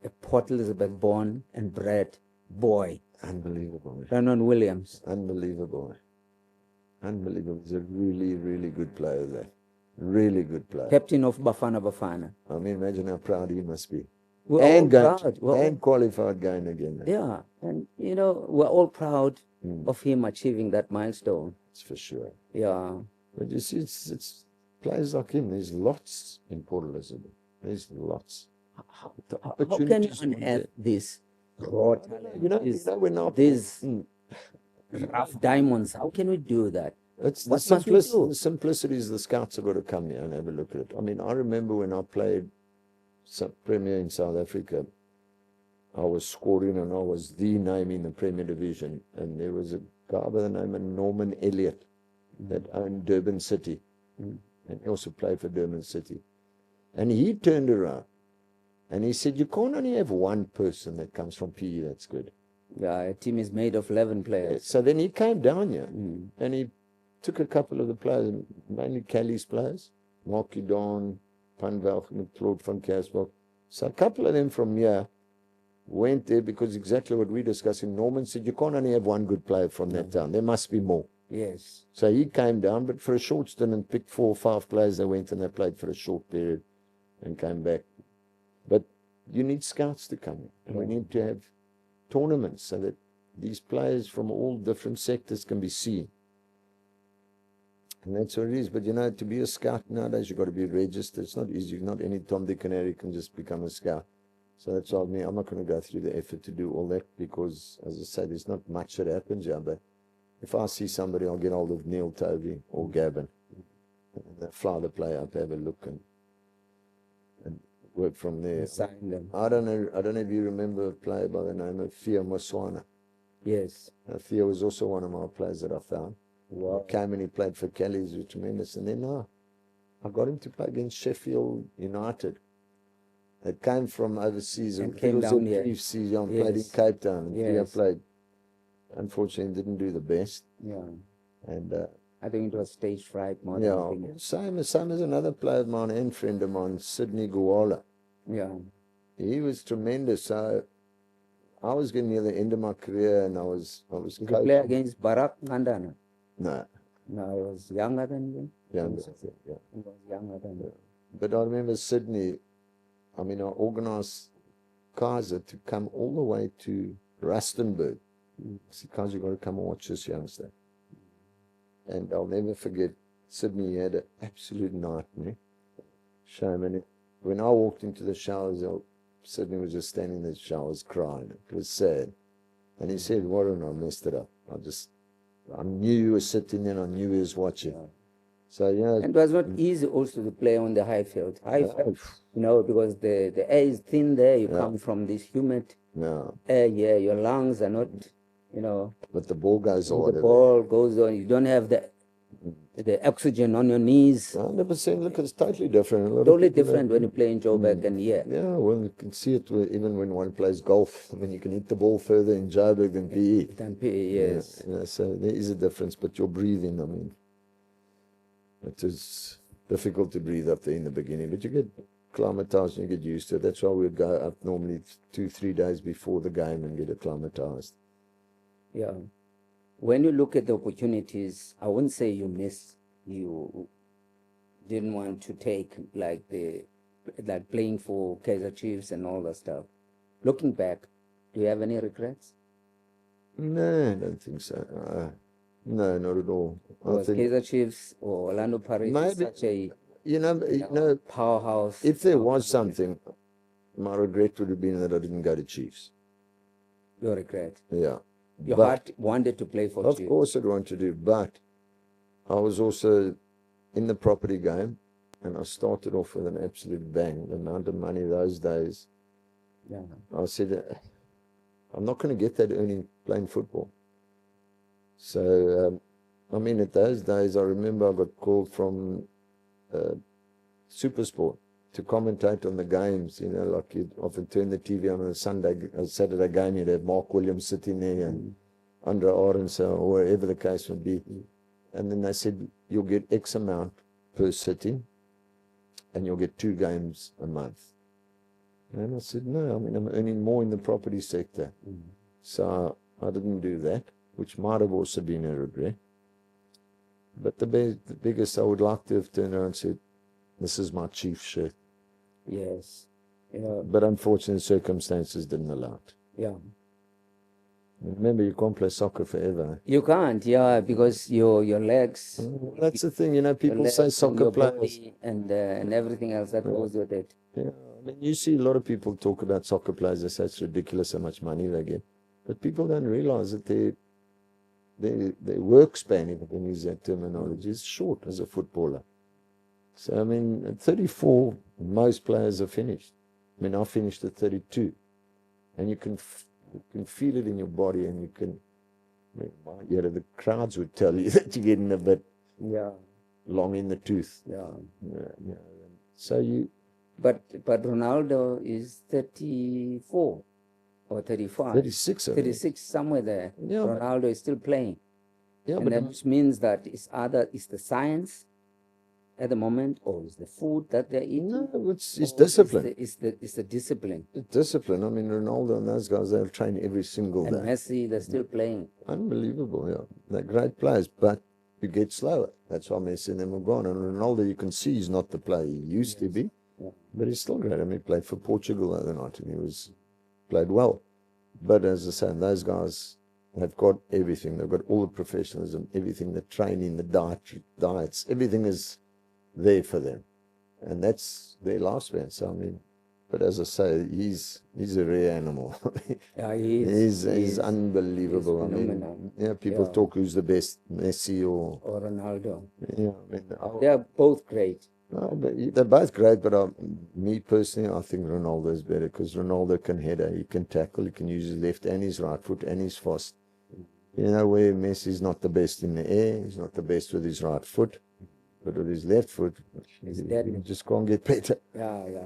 A: a Port Elizabeth born and bred boy.
B: Unbelievable.
A: Renan Williams.
B: Unbelievable. Unbelievable. He's a really, really good player there. Really good player.
A: Captain of Bafana Bafana.
B: I mean, imagine how proud he must be.
A: We're all proud.
B: And qualified going again.
A: Yeah. And, we're all proud of him achieving that milestone.
B: That's for sure.
A: Yeah.
B: But you see, it's players like him. There's lots in Port Elizabeth. There's lots.
A: How can you unearth this raw talent? These rough diamonds. How can we do that?
B: It's the simplicity is the scouts have got to come here and have a look at it. I mean, I remember when I played Premier in South Africa, I was scoring and I was the name in the Premier Division. And there was a guy by the name of Norman Elliott that owned Durban City. And he also played for Durban City. And he turned around and he said, you can't only have one person that comes from PE that's good.
A: Yeah, a team is made of 11 players.
B: So then he came down here and he took a couple of the players, mainly Kelly's players, Markie Don, Van Velgen, Claude van Kersberg. So a couple of them from here went there because exactly what we're discussing. Norman said, you can't only have one good player from that town. There must be more.
A: Yes.
B: So he came down, but for a short stint and picked 4 or 5 players. They went and they played for a short period and came back. But you need scouts to come in. And we need to have tournaments so that these players from all different sectors can be seen. And that's what it is. But to be a scout nowadays, you've got to be registered. It's not easy. Not any Tom, Dick, and Harry can just become a scout. So that's all me. I'm not going to go through the effort to do all that because, as I say, there's not much that happens here. But if I see somebody, I'll get hold of Neil Tovey or Gavin. And they fly the player up, have a look, and work from there.
A: Sign them.
B: I don't know if you remember a player by the name of Theo Maswana.
A: Yes.
B: Theo was also one of my players that I found.
A: Wow.
B: He came and he played for Kelly's, was tremendous. And then I got him to play against Sheffield United. They came from overseas
A: and came down here.
B: Played in Cape Town. And Theo played, unfortunately, didn't do the best.
A: Yeah.
B: And
A: I think it was stage fright more
B: than
A: anything.
B: Same as another player of mine and friend of mine, Sydney Guala.
A: Yeah.
B: He was tremendous. So I was getting near the end of my career and I was
A: Did you play against Barack Ngandana?
B: No.
A: No, he was younger than you?
B: Younger,
A: yeah. He was younger than you.
B: But I remember Sydney, I organized Kaiser to come all the way to Rustenburg. I said, Kaiser, you've got to come and watch this youngster. And I'll never forget, Sydney had an absolute nightmare. Shame. And when I walked into the showers, Sydney was just standing in the showers crying. It was sad. And he said, Warren, I messed it up. I knew you were sitting there and I knew he was watching. Yeah. So,
A: And it was not easy also to play on the high field. Because the air is thin there. You come from this humid air here. Your lungs are not,
B: But the ball goes on.
A: The ball goes on. You don't have the the oxygen on your knees.
B: 100%. Look, it's totally different. A lot of
A: Totally
B: people
A: different when you play in Joburg and here.
B: Yeah, well, you can see it even when one plays golf. I mean, you can hit the ball further in Joburg than PE.
A: Than PE, yes.
B: Yeah, so there is a difference, but your breathing, I mean, it is difficult to breathe up there in the beginning, but you get acclimatized and you get used to it. That's why we'd go up normally 2-3 days before the game and get acclimatized.
A: Yeah. When you look at the opportunities, I wouldn't say you didn't want to take like playing for Kaizer Chiefs and all that stuff. Looking back, do you have any regrets?
B: No, I don't think so. No, not at all.
A: Was Kaizer Chiefs or Orlando Pirates
B: maybe,
A: such a
B: you know,
A: powerhouse?
B: if there was something, my regret would have been that I didn't go to Chiefs.
A: Your regret?
B: Yeah.
A: Your heart wanted to play for Chiefs.
B: Of course I'd want to do, but I was also in the property game, and I started off with an absolute bang. The amount of money those days,
A: yeah.
B: I said, I'm not going to get that earning playing football. So, I mean, at those days, I remember I got called from Supersport to commentate on the games. You know, like you'd often turn the TV on a Saturday game, you'd have Mark Williams sitting there and Andre Arendse or wherever the case would be. And then they said, you'll get X amount per sitting, and you'll get 2 games a month. And I said, no, I mean, I'm earning more in the property sector. So I didn't do that, which might have also been a regret. But the biggest, I would like to have turned around and said, this is my Chief shirt.
A: Yes. You know,
B: but unfortunate circumstances didn't allow it.
A: Yeah.
B: Remember, you can't play soccer forever.
A: You can't, yeah, because your legs.
B: That's the thing, you know, people say soccer players.
A: And everything else that goes with it.
B: Yeah, I mean, you see a lot of people talk about soccer players. They say it's ridiculous how much money they get. But people don't realize that their work span, if I can use that terminology, is short as a footballer. So, I mean, at 34, most players are finished. I mean, I finished at 32. And you can feel it in your body, and you can, I mean, the crowds would tell you that you're getting a bit long in the tooth. Yeah. So you...
A: But Ronaldo is 34 or 35.
B: 36.
A: 36, somewhere there.
B: Yeah,
A: Ronaldo is still playing.
B: Yeah,
A: and that means that it's the science at the moment, or is the food that they're eating?
B: No, it's discipline.
A: It's the discipline.
B: It's discipline. I mean, Ronaldo and those guys, they'll train every single day.
A: And Messi, they're still playing.
B: Unbelievable, yeah. They're great players, but you get slower. That's why Messi and them are gone. And Ronaldo, you can see he's not the player he used to be, but he's still great. I mean, he played for Portugal the other night, and he played well. But as I say, those guys have got everything. They've got all the professionalism, everything, the training, the diets, everything is there for them, and that's their lifespan. So I mean, but as I say, he's a rare animal.
A: Yeah,
B: he's unbelievable. I mean, people talk who's the best, Messi or
A: Ronaldo.
B: Yeah, I mean,
A: they are both great.
B: No, but they're both great. But me personally, I think Ronaldo is better because Ronaldo can header, he can tackle, he can use his left and his right foot, and he's fast. You know, where Messi's not the best in the air, he's not the best with his right foot. But with his left foot, he just can't get better.
A: Yeah.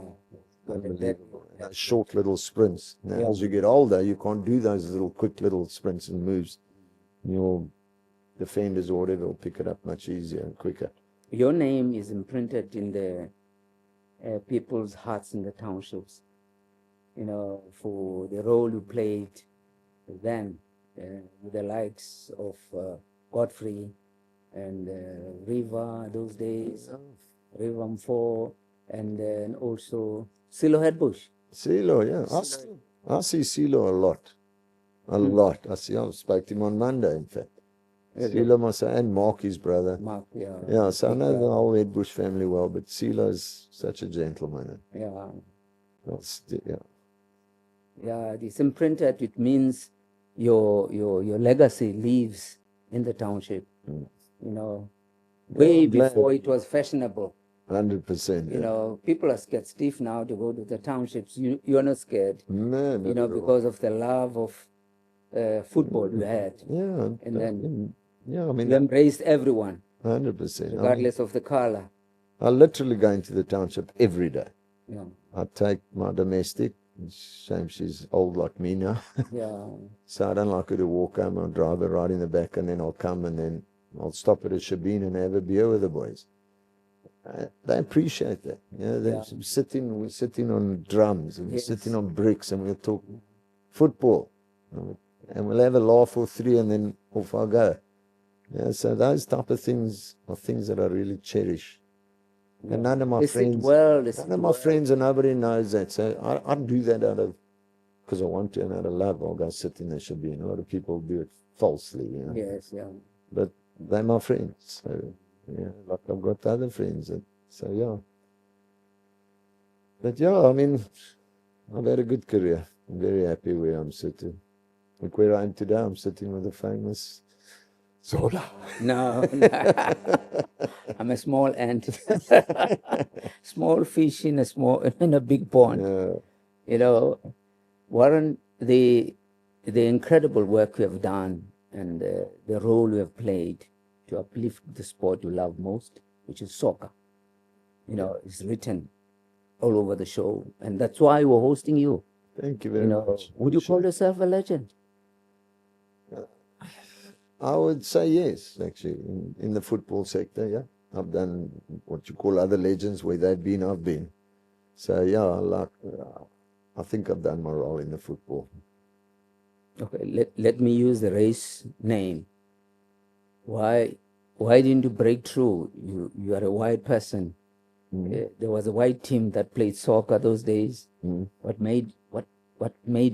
B: Unbelievable. Short little sprints. Now, as you get older, you can't do those little quick little sprints and moves. Your defenders or whatever will pick it up much easier and quicker.
A: Your name is imprinted in the people's hearts in the townships, you know, for the role you played then with the likes of Godfrey and Riva those days, Riva M4, and then also Silo Headbush.
B: Silo, yeah. I see Silo a lot. I spoke to him on Monday, in fact. Silo must and Mark, his brother.
A: Mark, yeah.
B: Yeah, so I know the whole Headbush family well, but Silo's such a gentleman.
A: Yeah.
B: Yeah,
A: it's imprinted. It means your legacy lives in the township. You know, way before it was fashionable.
B: 100%.
A: You know, people are scared stiff now to go to the townships. You're not scared.
B: No,
A: you know, because of the love of football you had.
B: Yeah.
A: And then
B: I mean,
A: you embraced everyone.
B: 100%.
A: regardless of the color.
B: I literally go into the township every day.
A: Yeah,
B: I take my domestic. Shame she's old like me now.
A: yeah,
B: So I don't like her to walk home. I'll drive her right in the back, and then I'll come, and then I'll stop at a Shabin and have a beer with the boys. They appreciate that. You know, we're sitting on drums, and we're sitting on bricks, and we'll talk football. And we'll have a laugh or three, and then off I go. Yeah, so those type of things are things that I really cherish. Yeah. And none of my friends, and nobody knows that. So I do that because I want to, and out of love. I'll go sit in the Shabin. A lot of people do it falsely, you know.
A: Yes, yeah.
B: But they're my friends. So, yeah, like I've got other friends. So, yeah. But, yeah, I mean, I've had a good career. I'm very happy where I'm sitting. Look where I am today. I'm sitting with the famous Zola.
A: No, I'm a small ant. Small fish in a big pond.
B: Yeah.
A: You know, Warren, the incredible work we have done and the role we have played to uplift the sport you love most, which is soccer. You know, it's written all over the show, and that's why we're hosting you.
B: Thank you very much.
A: Would you call yourself a legend?
B: I would say yes, actually, in the football sector, yeah. I've done what you call other legends, where they've been, I've been. So, yeah, I think I've done my role in the football.
A: Okay, let me use the race name. Why didn't you break through? You are a white person. There was a white team that played soccer those days. What made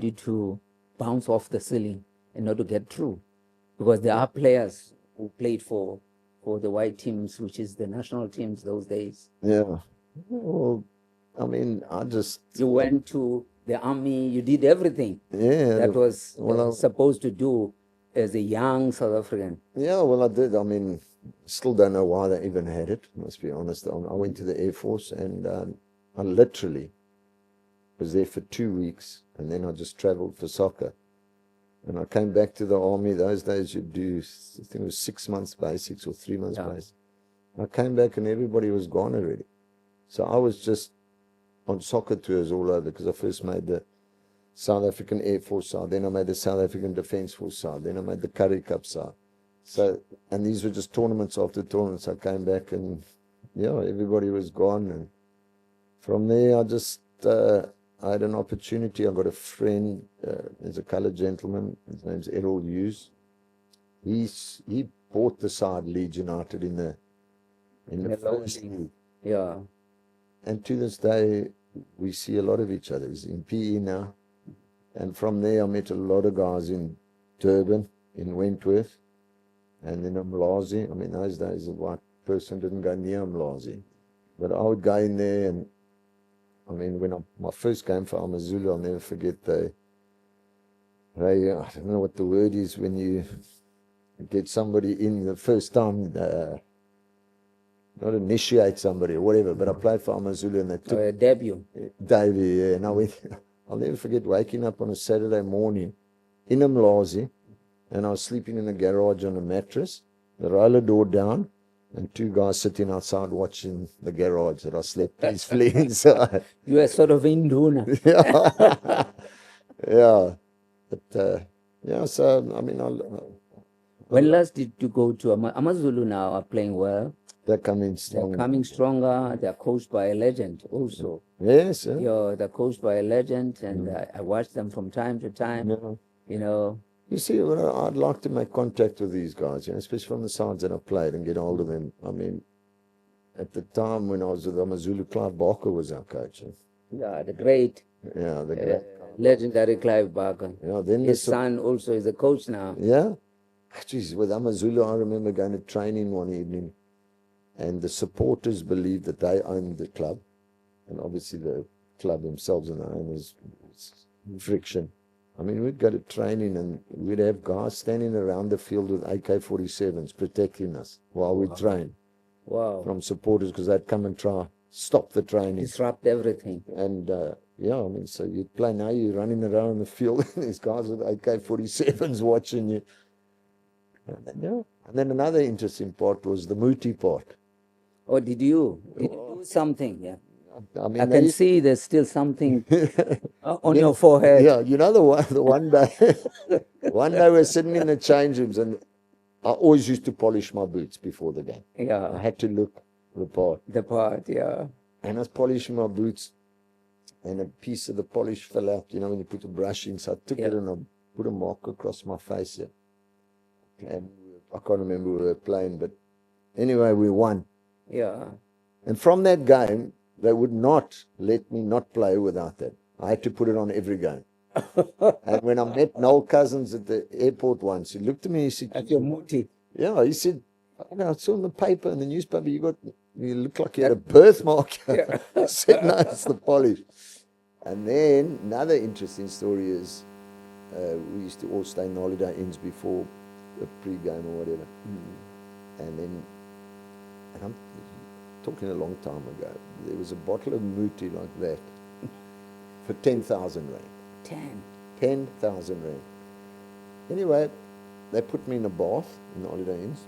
A: you to bounce off the ceiling and not to get through? Because there are players who played for the white teams, which is the national teams those days.
B: Yeah. Well, I mean,
A: You went to the army, you did everything.
B: Yeah.
A: That was supposed to do as a young South African.
B: Yeah, well, I did. I mean, still don't know why they even had it, must be honest. I went to the Air Force, and I literally was there for 2 weeks, and then I just traveled for soccer. And I came back to the army. Those days you'd do, I think it was 6 months basics or 3 months basics. I came back and everybody was gone already. So I was just on soccer tours all over, because I first made the South African Air Force side, then I made the South African Defence Force side, then I made the Currie Cup side. So, and these were just tournaments after tournaments. I came back and, yeah, everybody was gone. And from there, I had an opportunity. I got a friend, there's a colored gentleman, his name's Errol Hughes. He bought the side Leeds United in the first league.
A: Yeah.
B: And to this day, we see a lot of each other. He's in PE now. And from there, I met a lot of guys in Durban, in Wentworth, and in Umlazi. I mean, those days, a white person didn't go near Umlazi. But I would go in there, and I mean, when my first game for AmaZulu, I'll never forget, they I don't know what the word is when you get somebody in the first time, not initiate somebody or whatever, but I played for AmaZulu, and they took
A: a debut.
B: Davey, yeah, and I went, I'll never forget waking up on a Saturday morning in Umlazi, and I was sleeping in the garage on a mattress, the roller door down, and two guys sitting outside watching the garage that I slept peacefully inside.
A: You were sort of Induna.
B: Yeah. Yeah. But, yeah, so, I mean,
A: when last did you go to AmaZulu? Now are playing well.
B: They're coming stronger.
A: They're coming stronger. They're coached by a legend also.
B: Yes.
A: Yeah, they're coached by a legend, and I watch them from time to time.
B: Yeah.
A: You know.
B: You see, well, I'd like to make contact with these guys, you know, especially from the sides that I played, and get hold of them. I mean, at the time when I was with AmaZulu, Clive Barker was our coach.
A: Yeah, the great.
B: Yeah, the great.
A: Legendary Clive Barker.
B: Yeah, then
A: his son also is a coach now.
B: Yeah? Jeez, with AmaZulu, I remember going to training one evening, and the supporters believed that they owned the club, and obviously the club themselves and the owners, friction. I mean, we'd go to training and we'd have guys standing around the field with AK-47s protecting us while we train.
A: Wow.
B: From supporters, because they'd come and try stop the training.
A: Disrupt everything.
B: And, yeah, I mean, so you'd play now, you're running around the field, and these guys with AK-47s watching you. And then another interesting part was the Muti part.
A: Or did you do something? Yeah.
B: I
A: I
B: mean,
A: can see there's still something on
B: you
A: your
B: know,
A: forehead.
B: yeah, you know the one day, one day we're sitting in the change rooms, and I always used to polish my boots before the game. I
A: Yeah.
B: had to look the part,
A: The part, yeah.
B: and I was polishing my boots, and a piece of the polish fell out. You know, when you put a brush in, so I took it
A: Yeah.
B: and I put a mark across my face here. And I can't remember who we were playing, but anyway, we won.
A: Yeah.
B: And from that game, they would not let me not play without that. I had to put it on every game. And when I met Noel Cousins at the airport once, he looked at me, he said,
A: At your muti.
B: yeah, he said, I saw in the paper, in the newspaper, you look like you had a birthmark.
A: Yeah.
B: I said, no, it's the polish. And then another interesting story is we used to all stay in holiday inns before a pre-game or whatever. And then, and I'm talking a long time ago, there was a bottle of Muti like that for 10,000 rand. 10,000 rand. Anyway, they put me in a bath in the holiday inns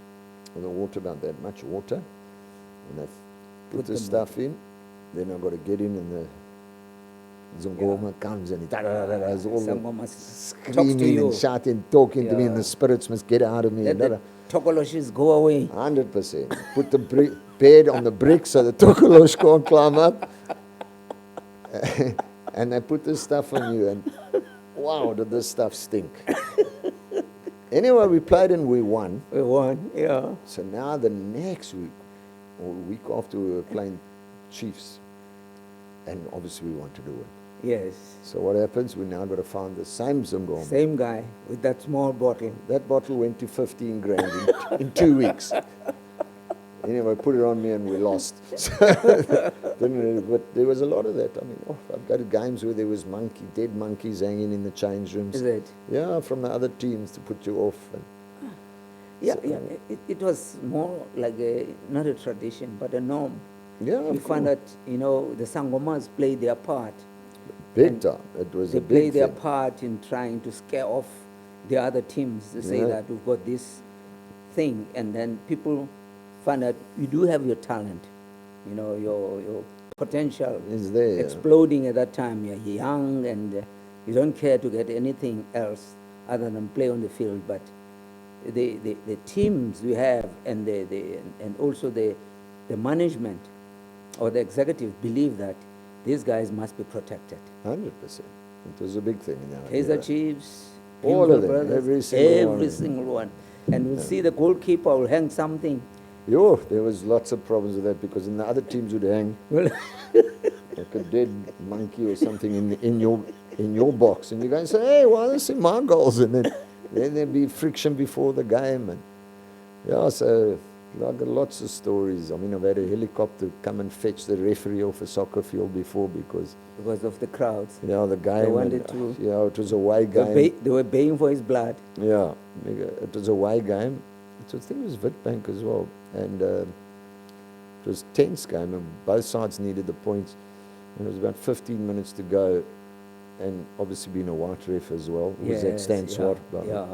B: with the water, about that much water, and they put the stuff in. Then I've got to get in, and the Zongoma comes and there's all
A: Sangoma
B: the
A: talks to
B: screaming
A: you.
B: and shouting, talking to me, and
A: Yeah.
B: the spirits must get out of me.
A: Let the Tokoloshis go away.
B: 100%. Put the bed on the bricks so the Tokolosh can't climb up. And they put this stuff on you, and wow, did this stuff stink. Anyway, we played and we won.
A: We won, yeah.
B: So now the next week, or week after, we were playing Chiefs, and obviously we wanted to win.
A: Yes.
B: So what happens? We now got to find the same Zongoma.
A: Same guy with that small bottle.
B: That bottle went to 15 grand in 2 weeks. Anyway, put it on me and we lost. But there was a lot of that. I mean, I've got games where there was dead monkeys hanging in the change rooms.
A: Is it?
B: Yeah, from the other teams to put you off. And
A: Yeah,
B: so,
A: yeah. It was more like not a tradition, but a norm.
B: yeah,
A: You find that, the Sangomas play their part.
B: big time. It was
A: They
B: a
A: play
B: big
A: their
B: thing.
A: part in trying to scare off the other teams. They say
B: Yeah.
A: that we've got this thing, and then people find that you do have your talent, your potential
B: It's there.
A: exploding at that time. You're young and you don't care to get anything else other than play on the field. But the teams we have and and also the management or the executive believe that these guys must be protected.
B: 100%. It was a big thing in our
A: Kaiser
B: era.
A: Chiefs,
B: All
A: Pimble
B: of them,
A: Brothers,
B: every single
A: every
B: one.
A: single one. And we'll see the goalkeeper will hang something.
B: Yo, there was lots of problems with that because then the other teams would hang
A: Well,
B: like a dead monkey or something in your box, and you go and say, "Hey, why don't I see my goals?" And then there'd be friction before the game, and yeah, so I got lots of stories. I mean, I've had a helicopter come and fetch the referee off a soccer field before because
A: of the crowds.
B: the game.
A: wanted to-
B: it was a away game.
A: They were baying for his blood.
B: Yeah, it was a away game. I think it was Witbank as well, and it was a tense game, and both sides needed the points. And it was about 15 minutes to go, and obviously being a white ref as well, was that Stan Swart,
A: Yeah.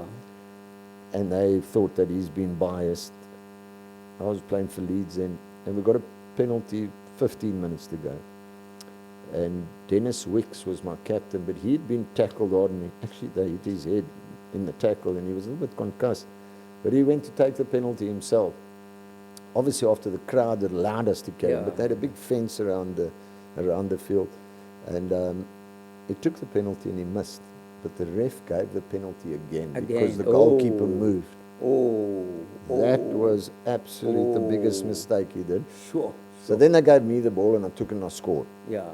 B: and they thought that he's been biased. I was playing for Leeds, and we got a penalty 15 minutes to go. And Dennis Wicks was my captain, but he'd been tackled hard, and actually they hit his head in the tackle, and he was a little bit concussed. But he went to take the penalty himself. Obviously, after the crowd had allowed us to carry him,
A: Yeah.
B: but they had a big fence around the field, and he took the penalty and he missed. But the ref gave the penalty again because the goalkeeper moved. That was absolutely the biggest mistake he did.
A: Sure.
B: So then they gave me the ball and I took it and I scored.
A: Yeah.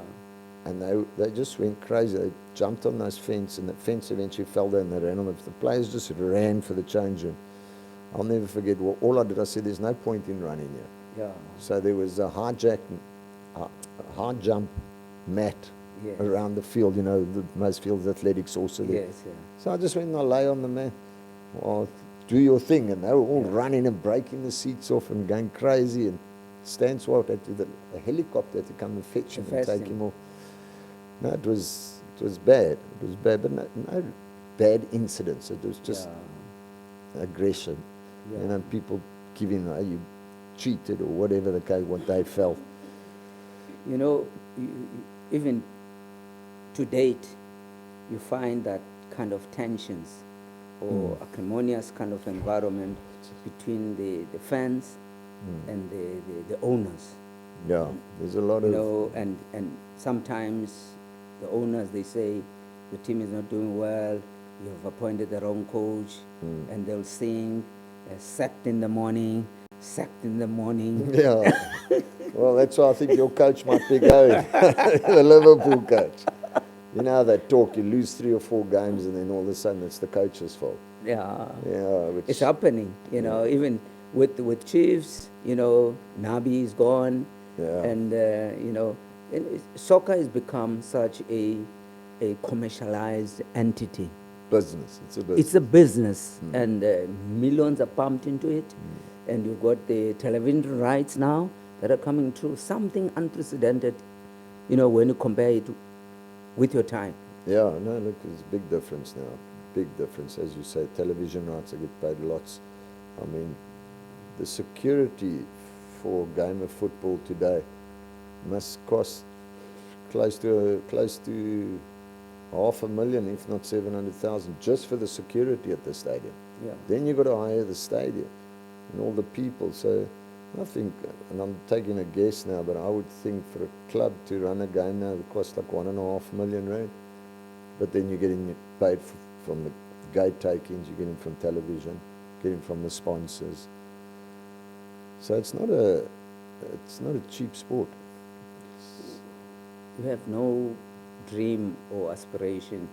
B: And they just went crazy. They jumped on those fence, and the fence eventually fell down. They ran on it. The players just ran for the change room. I'll never forget. Well, all I did, I said, "There's no point in running here."
A: Yeah.
B: So there was a high jump mat
A: Yes.
B: around the field. Most fields athletics also there.
A: Yes. Yeah.
B: So I just went and I lay on the mat. Well, do your thing, and they were all running and breaking the seats off and going crazy. And Stan Swart had to, a helicopter had to come and fetch him and take him off. No, it was bad. It was bad, but no bad incidents. It was just aggression.
A: Yeah.
B: You know, people giving, you cheated or whatever the case, what they felt.
A: You know, even to date, you find that kind of tensions or acrimonious kind of environment between the fans and the owners.
B: Yeah, there's a lot
A: You
B: of,
A: know, and sometimes the owners, they say the team is not doing well, you have appointed the wrong coach, and they'll sing sacked in the morning, sacked in the morning.
B: yeah. Well, that's why I think your coach might be going, the Liverpool coach. You know how they talk, you lose 3 or 4 games and then all of a sudden it's the coach's fault.
A: Yeah,
B: Yeah, which,
A: it's happening. You know, even with Chiefs, you know, Nabi is gone,
B: Yeah.
A: and you know, soccer has become such a commercialized entity.
B: business, it's a business.
A: It's a business, and millions are pumped into it, and you've got the television rights now that are coming through, something unprecedented, you know, when you compare it with your time.
B: Yeah, no, look, there's a big difference now. Big difference. As you say, television rights, I get paid lots. I mean, the security for a game of football today must cost close to $500,000, if not 700,000, just for the security at the stadium.
A: Yeah.
B: Then you've got to hire the stadium and all the people. So I think, and I'm taking a guess now, but I would think for a club to run a game now, it costs like $1.5 million, right? But then you're getting paid from the gate takings, you're getting from television, getting from the sponsors. So it's not a cheap sport.
A: You have no dream or aspiration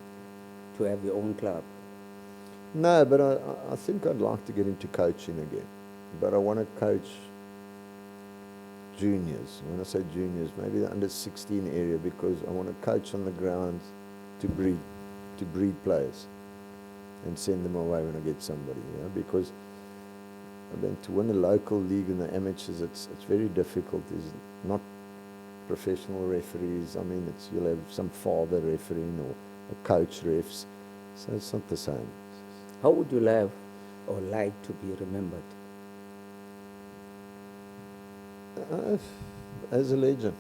A: to have your own club.
B: No, but I think I'd like to get into coaching again. But I want to coach juniors. When I say juniors, maybe the under 16 area, because I want to coach on the ground to breed players and send them away when I get somebody. You know, because then to win a local league in the amateurs, it's very difficult. There's not professional referees. I mean, you'll have some father refereeing or a coach refs. So it's not the same.
A: How would you love or like to be remembered?
B: As a legend.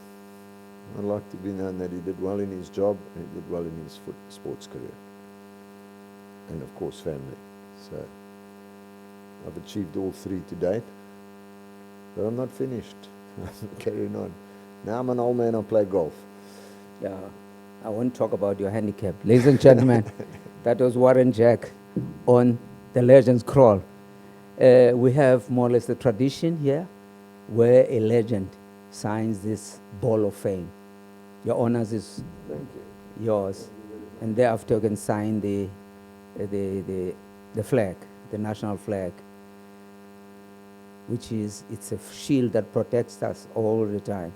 B: I'd like to be known that he did well in his job and he did well in his sports career. And of course, family. So I've achieved all 3 to date, but I'm not finished. I'm carrying on. Now I'm an old man, I play golf.
A: Yeah, I won't talk about your handicap. Ladies and gentlemen, that was Warren Jack on the Legends Kraal. We have more or less a tradition here where a legend signs this ball of fame. Your honors is yours, and thereafter you can sign the flag, the national flag, which is, it's a shield that protects us all the time.